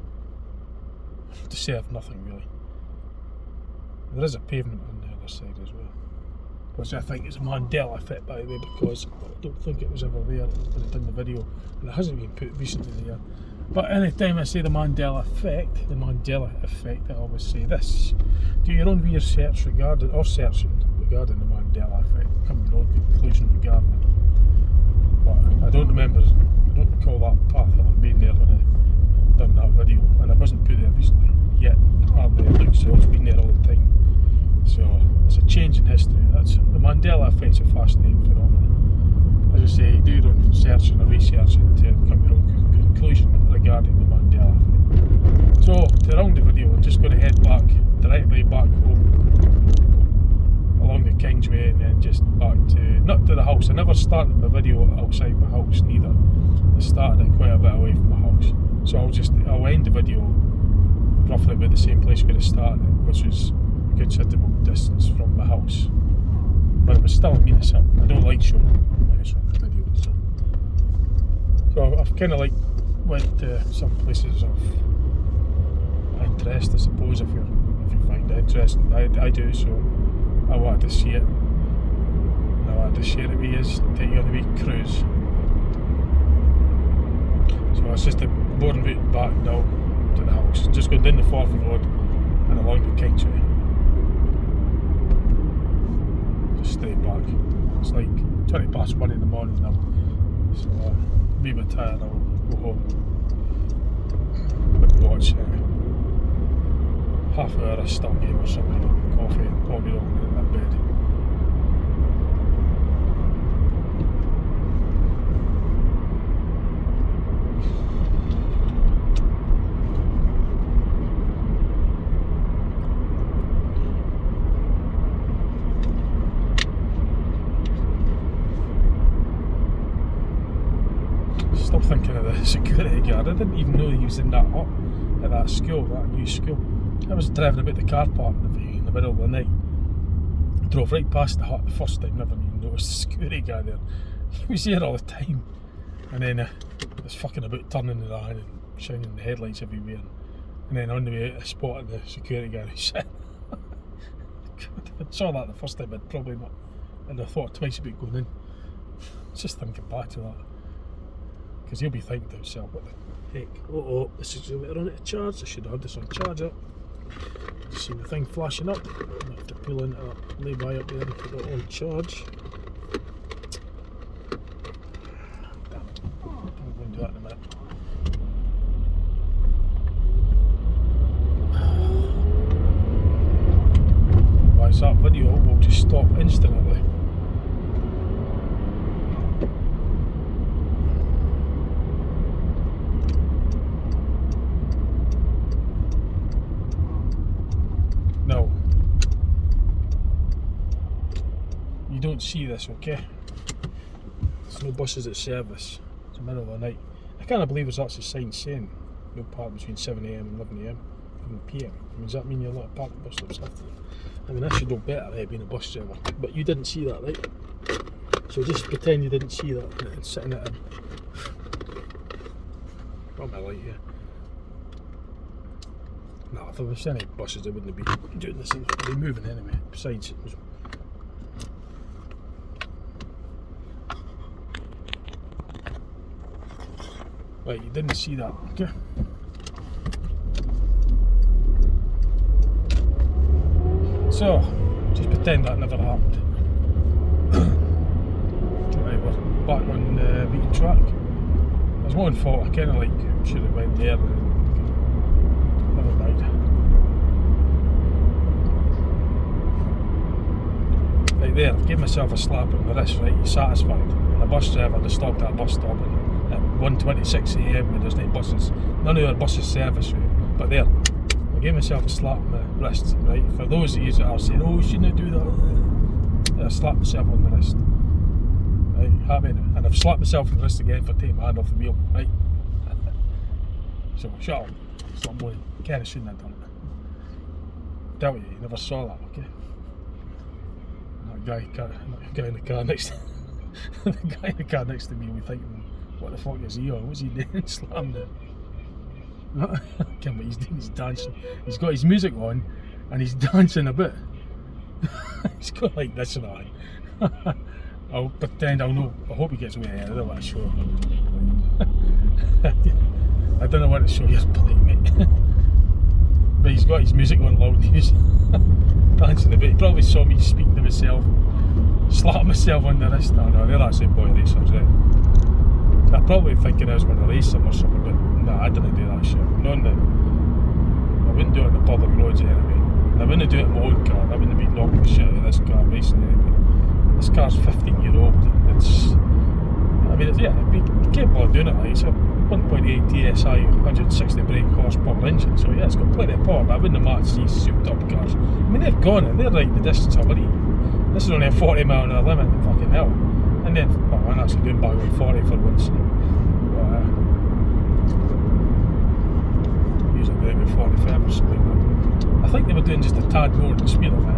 To serve nothing really. There is a pavement on the other side as well. Which I think is a Mandela effect by the way, because I don't think it was ever there when I done the video. And it hasn't been put recently there. But anytime I say the Mandela effect, I always say this: do your own research regarding the Mandela effect. Come to your own conclusion regarding it. But I don't recall that path having been there when I done that video, and I wasn't put there recently yet. Hardly it looks so it's been there all the time. So it's a change in history. The Mandela effect's a fascinating phenomenon. As I say, do your own research and research to come to your own conclusion regarding the Mandela effect. So to round the video, I'm just going to head directly back home along the Kingsway and then just back not to the house. I never started my video outside my house neither. I started it quite a bit away from my house. So I'll end the video roughly about the same place where I started it, which was a considerable distance from my house. But it was still a menace up. I don't like showing my house on the video. So I've kind of went to some places of interest, I suppose, if you find it interesting. I do, so I wanted to see it. I wanted to share it with you, take you on a wee cruise. So it's just a boring route back now to the house. Just going down the Forth Road and along the Kingsway. Just straight back. It's like 1:20 in the morning now. So a wee bit tired, I'll go home. Maybe watch half an hour of Star Game or something, coffee and probably on in my bed. Still thinking of the security guard. I didn't even know he was in that hut at that school, that new school. I was driving about the car park in the middle of the night. I drove right past the hut the first time, never even noticed the security guy there. He was here all the time. And then I was fucking about turning around and shining the headlights everywhere. And then on the way out I spotted the security guy who said, if I saw that the first time I'd probably not, and I thought twice about going in. Just thinking back to that. Because he'll be thinking to himself, what the heck? Oh, this is later on at charge. I should have had this on charge up. See the thing flashing up. I have to pull into that lay-by up there and put it on charge. Damn it. I'm going to do that in a minute. Otherwise that video will just stop instantly. Don't see this, okay? There's no buses at service. It's the middle of the night. I can't believe there's actually signs saying no park between 7 AM and 11 AM, 11 PM. I mean, does that mean you're allowed to park at bus stops after that? I mean, I should know better, being a bus driver. But you didn't see that, right? So just pretend you didn't see that and sitting at a... What am I like here? No, if there was any buses, they wouldn't be doing this. They'd be moving anyway. Besides, it was... Right, you didn't see that, okay? So, just pretend that never happened. Right, we're back on the beaten track. There's one fault, I kind of should have went there, but never mind. Right there, I've given myself a slap on the wrist, right? You satisfied? And a bus driver had stopped at a bus stop at 1:26 AM when there's no buses. None of our buses service route, but there. I gave myself a slap on the wrist, right? For those of you that are saying, oh, you shouldn't do that, I slapped myself on the wrist. Right, happy now. And I've slapped myself on the wrist again for taking my hand off the wheel, right? So, shut up. Stop moaning. You kind of shouldn't have done it. Tell you never saw that, okay? That guy in the car next to the guy in the car next to me will be thinking, what the fuck is he on? What's he doing? Slammed it. I can't remember what he's doing. He's dancing. He's got his music on and he's dancing a bit. He's got like this and that. I'll pretend I'll know. I hope he gets away. I don't want to show him. I don't know what to show you, mate. But he's got his music on loud. He's dancing a bit. He probably saw me speaking to myself, slap myself on the wrist. I know, they're actually boy racers, eh? They're probably thinking I was going to race them or something, but nah, I didn't do that shit. I wouldn't do it on the public roads anyway. And I wouldn't do it in my own car. I wouldn't be knocking the shit out of this car racing anyway. This car's 15-year-old. It'd be capable of doing it. Like, it's a 1.8 TSI, 160 brake horsepower engine, so yeah, it's got plenty of power, but I wouldn't have matched these souped up cars. I mean, they're gone and they're right the distance already. This is only a 40 mile an hour limit, fucking hell. And then, well, I'm actually doing back on 40 for once. Usually doing about 45 or something. But I think they were doing just a tad more than speed limit.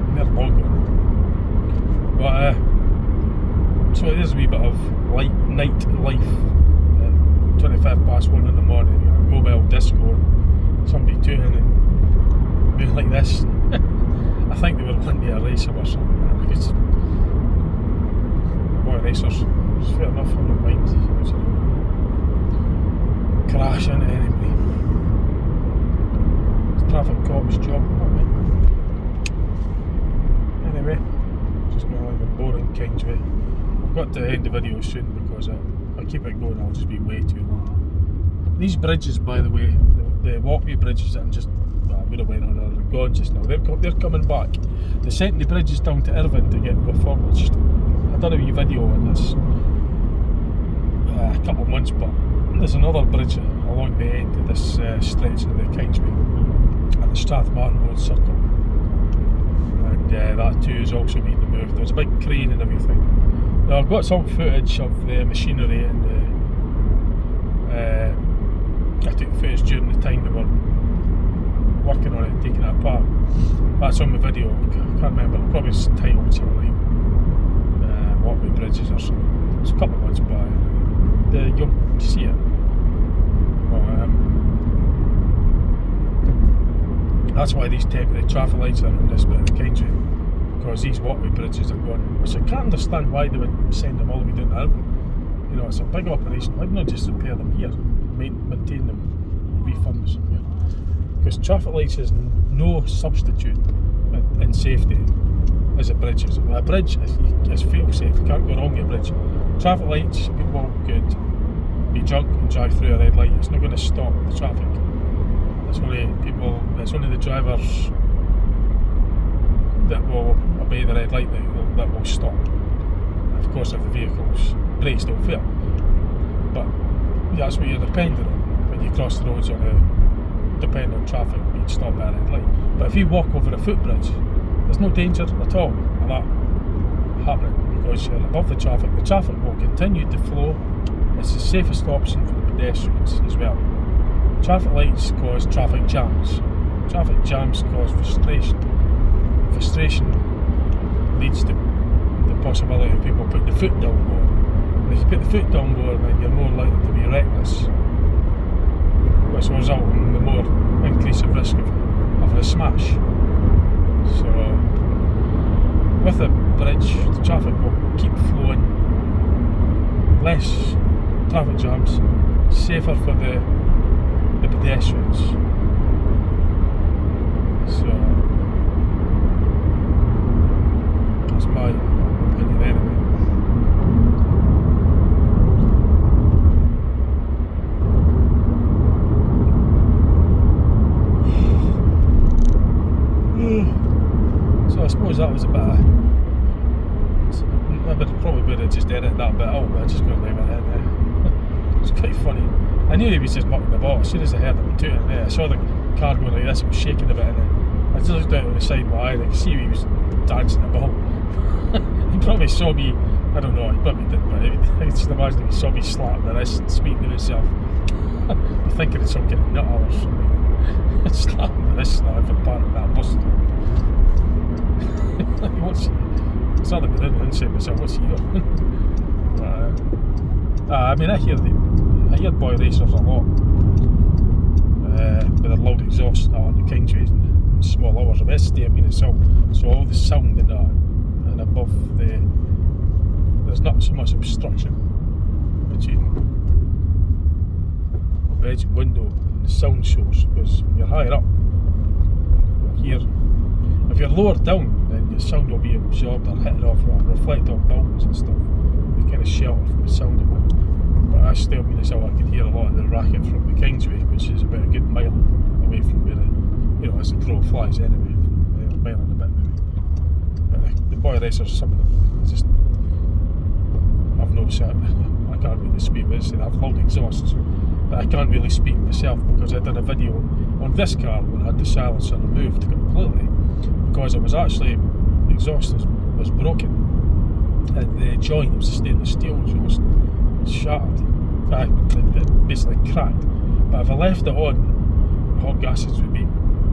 And they're long gone. But, so it is a wee bit of night life at 25 past 1 in the morning, mobile disco, somebody tuning and doing like this. I think they were wanting to race him or something. It's boy racers, it's fair enough, I don't mind. Crash into anybody. It's traffic cop's job, anyway, just going along the boring Kingsway. I've got to end the video soon because if I keep it going I'll just be way too long. These bridges, by the way, the walkway bridges that I'm just, I would have went on, they're gone just now, they're coming back. They're sending the bridges down to Irvine to get refurbished. I done a wee video on this a couple of months back. There's another bridge along the end of this stretch of the Kingsway at the Strathmartin Road Circle, and that too is also being removed. There's a big crane and everything. Now I've got some footage of the machinery and I took footage during the time they were working on it and taking it apart. That's on the video. I can't remember, probably titled something like Walkway Bridges or something. It's a couple of months back. You'll see it. That's why these temporary traffic lights are on this bit of the Kingsway, because these walkway bridges are gone. Which I can't understand why they would send them all the way down to Irvine. You know, it's a big operation. Why not just repair them here, maintain them, refurbish them here? Because traffic lights is no substitute in safety as a bridge is. A bridge is fail safe. You can't go wrong with a bridge. Traffic lights, people could be drunk and drive through a red light. It's not going to stop the traffic. It's only the drivers that will obey the red light that will stop. Of course, if the vehicle's brakes don't fail. But that's what you're dependent on when you cross the roads depend on traffic being stopped by a red light. But if you walk over a footbridge, there's no danger at all of that happening, because you're above the traffic will continue to flow. It's the safest option for the pedestrians as well. Traffic lights cause traffic jams. Traffic jams cause frustration. Frustration leads to the possibility of people putting the foot down more. And if you put the foot down more, then you're more likely to be reckless, which will result in the more increase of risk of a smash. So with a bridge, the traffic will keep flowing, less traffic jams, safer for the pedestrians. So that's my opinion anyway. So I suppose that was a bit I probably would have just edited that bit out, but I just couldn't leave it in there. It's quite funny. I knew he was just mucking the ball. As soon as I heard him tooting there, I saw the car going like this, it was shaking a bit, and I just looked out on the side of my eye and I could see he was dancing the ball. He probably saw me, I don't know, he probably did, but I can just imagine he saw me slap the wrist and speaking to himself. I'm thinking it's some kind of nutter or something. Slapping the wrist now for part of that bus stop. It's not like I didn't say myself, what's he doing? I mean, I hear boy racers a lot with their loud exhaust on the Kingsways and small hours of SDM itself, so all the sound in that, and above there's not so much obstruction between bedroom window, and the sound source was, you're higher up. Here, if you're lower down, then the sound will be absorbed or hit off or reflect off buildings and stuff. They kind of shelter from the sound of it. But I still mean as I could hear a lot of the racket from the Kingsway, which is about a good mile away from where as the crow flies anyway. A mile and a bit maybe. But the boy racers, some of them, just, I've noticed that I can't really speak with it. I've loud exhausts, but I can't really speak myself because I did a video on this car when I had the silencer removed completely, because it was actually, the exhaust was broken at the joint. It was a stainless steel exhaust, shattered, it basically cracked. But if I left it on, the hot gases would be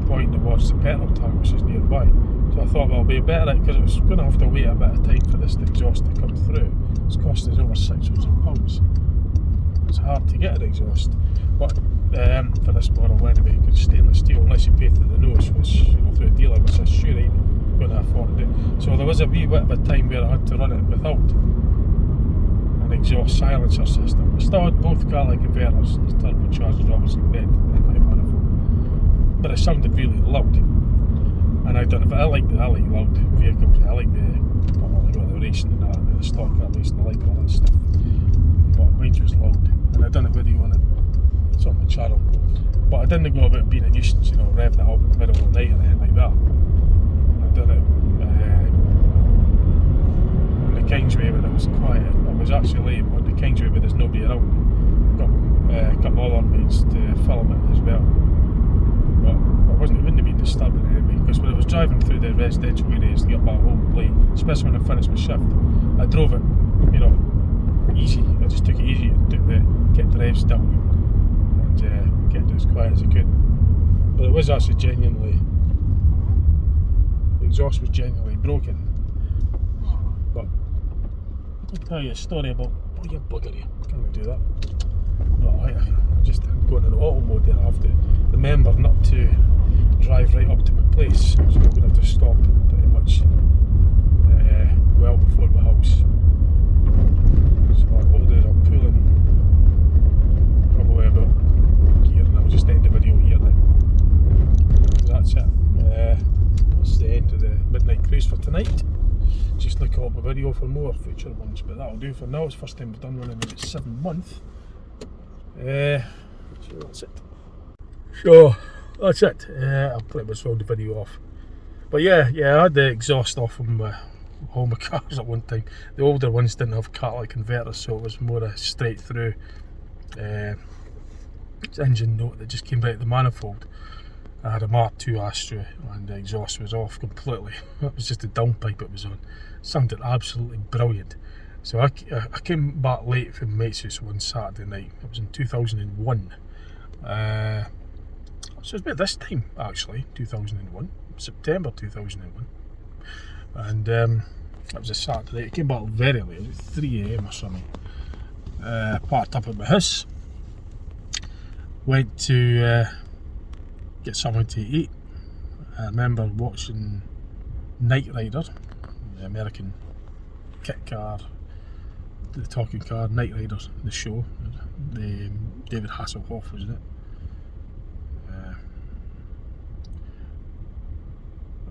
pointing towards the petrol tank, which is nearby. So I thought, well, it'll be better, because it was going to have to wait a bit of time for this exhaust to come through. It's cost us over £600. It's hard to get an exhaust, but for this model anyway, because stainless steel, unless you pay through the nose, which through a dealer, which I sure ain't going to afford to do. So there was a wee bit of a time where I had to run it without an exhaust silencer system. I still had both Cali converters, the turbochargers obviously bent in my manifold, but it sounded really loud. And I don't know, I like loud vehicles. I like the racing and that, the stock car racing. I like all that stuff. But mine was loud, and I done a video on it. It's on my channel. But I didn't go about being a nuisance, revving it up in the middle of the night or anything like that. I done it on the Kingsway when it was quiet. I was actually on the Kingsway when there's nobody around. Got a couple of other mates to film it as well. But it wouldn't have been disturbing anyway, because when I was driving through the residential areas to get back home late, especially when I finished my shift, I drove it, easy. I just took it easy and kept the revs down and kept it as quiet as I could. But it was actually the exhaust was genuinely broken. But I'll tell you a story about, you bugger you, can't do that. No, I'm just going in auto mode there. I have to remember not to drive right up to my place, so I'm going to have to stop pretty much well before my house. So what I'll do is I'll pull in probably about here, and I'll just end the video here then. That's it. That's the end of the midnight cruise for tonight. Just look up my video for more future ones, but that'll do for now. It's the first time we've done one in about 7 months. So that's it. I'll pretty much round the video off. But yeah, I had the exhaust off from all my cars at one time. The older ones didn't have catalytic converters, so it was more a straight through engine note that just came out of the manifold. I had a Mark II Astra and the exhaust was off completely. It was just a downpipe it was on. It sounded absolutely brilliant. So I came back late from mate's house one Saturday night. It was in 2001. So it's about this time actually, 2001, September 2001. And it was a Saturday. I came back very late, it was 3 AM or something. Parked up at my house. Went to get something to eat. I remember watching Knight Rider, the American kit car, the talking car, Knight Rider, the show. The David Hasselhoff was in it.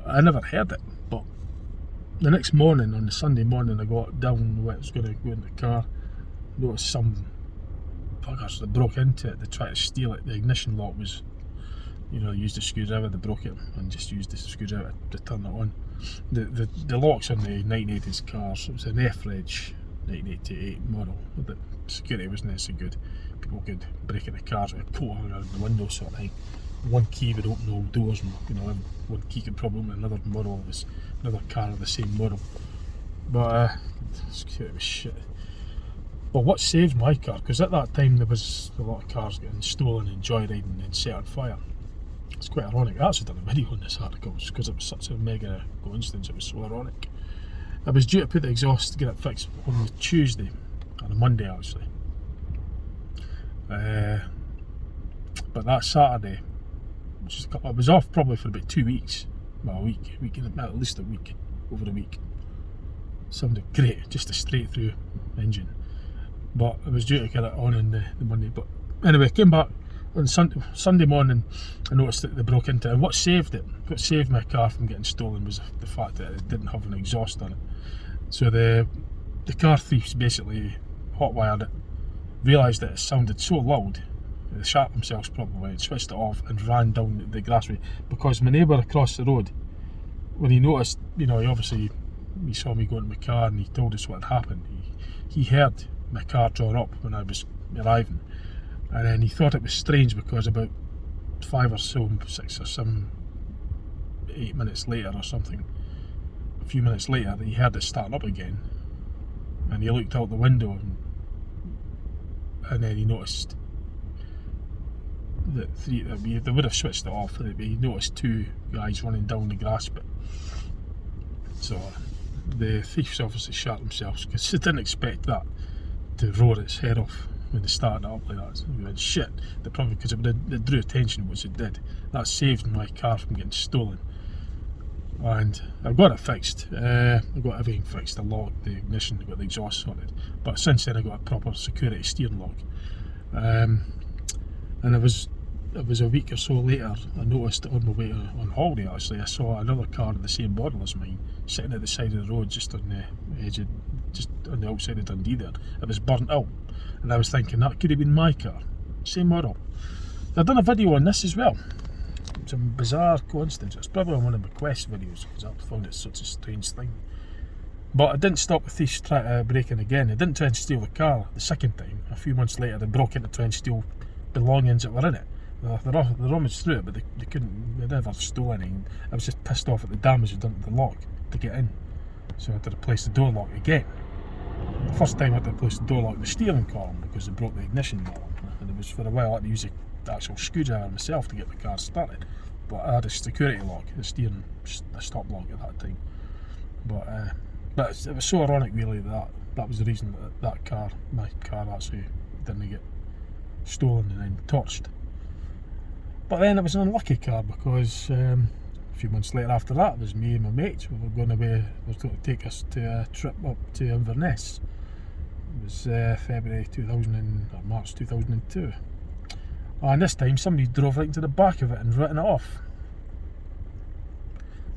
I never heard it, but the next morning, on the Sunday morning, I got down when I was going to go in the car, noticed some buggers that broke into it. They tried to steal it. The ignition lock was, they used a screwdriver, they broke it and just used the screwdriver to turn it on. The locks on the 1980s cars, it was an F-Reg 1988 model. The security wasn't so good. People could break into cars with a coat around the window sort of thing. One key would open all doors, and one key could probably open another model, another car of the same model. But security was shit. But what saved my car, because at that time there was a lot of cars getting stolen and joyriding and set on fire. It's quite ironic. I actually done a video on this article because it was such a mega coincidence. It was so ironic. I was due to put the exhaust to get it fixed on the Tuesday, on a Monday actually. But that Saturday, I was off probably for about 2 weeks. Well, a week and at least a week, over a week. Sounded great, just a straight through engine. But I was due to get it on the Monday. But anyway, came back On Sunday morning, I noticed that they broke into it, and what saved my car from getting stolen was the fact that it didn't have an exhaust on it. So the car thieves basically hotwired it, realised that it sounded so loud, they shat themselves probably, and switched it off and ran down the grassway, because my neighbour across the road, when he noticed, he saw me going to my car and he told us what had happened. He heard my car drawn up when I was arriving, and then he thought it was strange because about 5 or so, 6 or 7, 8 minutes later or something, a few minutes later, he heard it starting up again, and he looked out the window and then he noticed that they would have switched it off, but he noticed 2 guys running down the grass bit. So the thieves obviously shot themselves because they didn't expect that to roar its head off when they started it up like that. So they went, shit, they probably, because it drew attention, which it did. That saved my car from getting stolen. And I've got it fixed. I've got everything fixed, the lock, the ignition, I've got the exhaust sorted. But since then I got a proper security steering lock. And it was a week or so later, I noticed on my way on holiday actually, I saw another car of the same model as mine sitting at the side of the road, just on the edge of, just on the outside of Dundee there. It was burnt out, and I was thinking that could have been my car, same model. I've done a video on this as well. It's a bizarre coincidence. It's probably on one of my Quest videos because I found it such a strange thing. But I didn't stop the thieves trying to break in again. They didn't try and steal the car the second time. A few months later, they broke in to try and steal belongings that were in it. They rummaged through it, but they never stole anything. I was just pissed off at the damage they'd done to the lock to get in. So I had to replace the door lock again. The first time I had to replace the door lock in the steering column because they broke the ignition valve. And it was for a while I had to use the actual screwdriver myself to get the car started. But I had a security lock, a stop lock at that time. But it was so ironic really that was the reason that my car actually didn't get stolen and then torched. But then it was an unlucky car because a few months later after that, it was me and my mates. We were going to take us to a trip up to Inverness. It was February 2000 or March 2002. And this time somebody drove right into the back of it and written it off.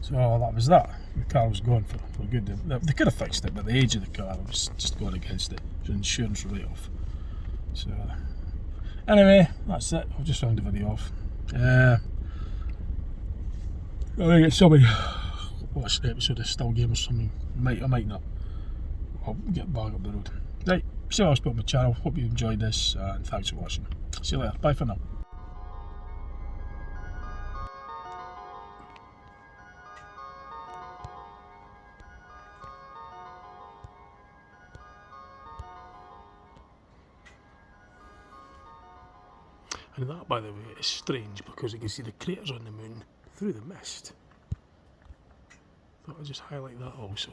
So that was that. The car was gone for good. They could have fixed it, but the age of the car was just going against it. It was an insurance write-off. So anyway, that's it. I've just round the video off. I think it's somebody watched the episode of Still Game or something. I might not. I'll get back up the road. Right, see you on my channel. Hope you enjoyed this and thanks for watching. See you later. Bye for now. And that, by the way, is strange because you can see the craters on the moon through the mist. Thought I'd just highlight that also.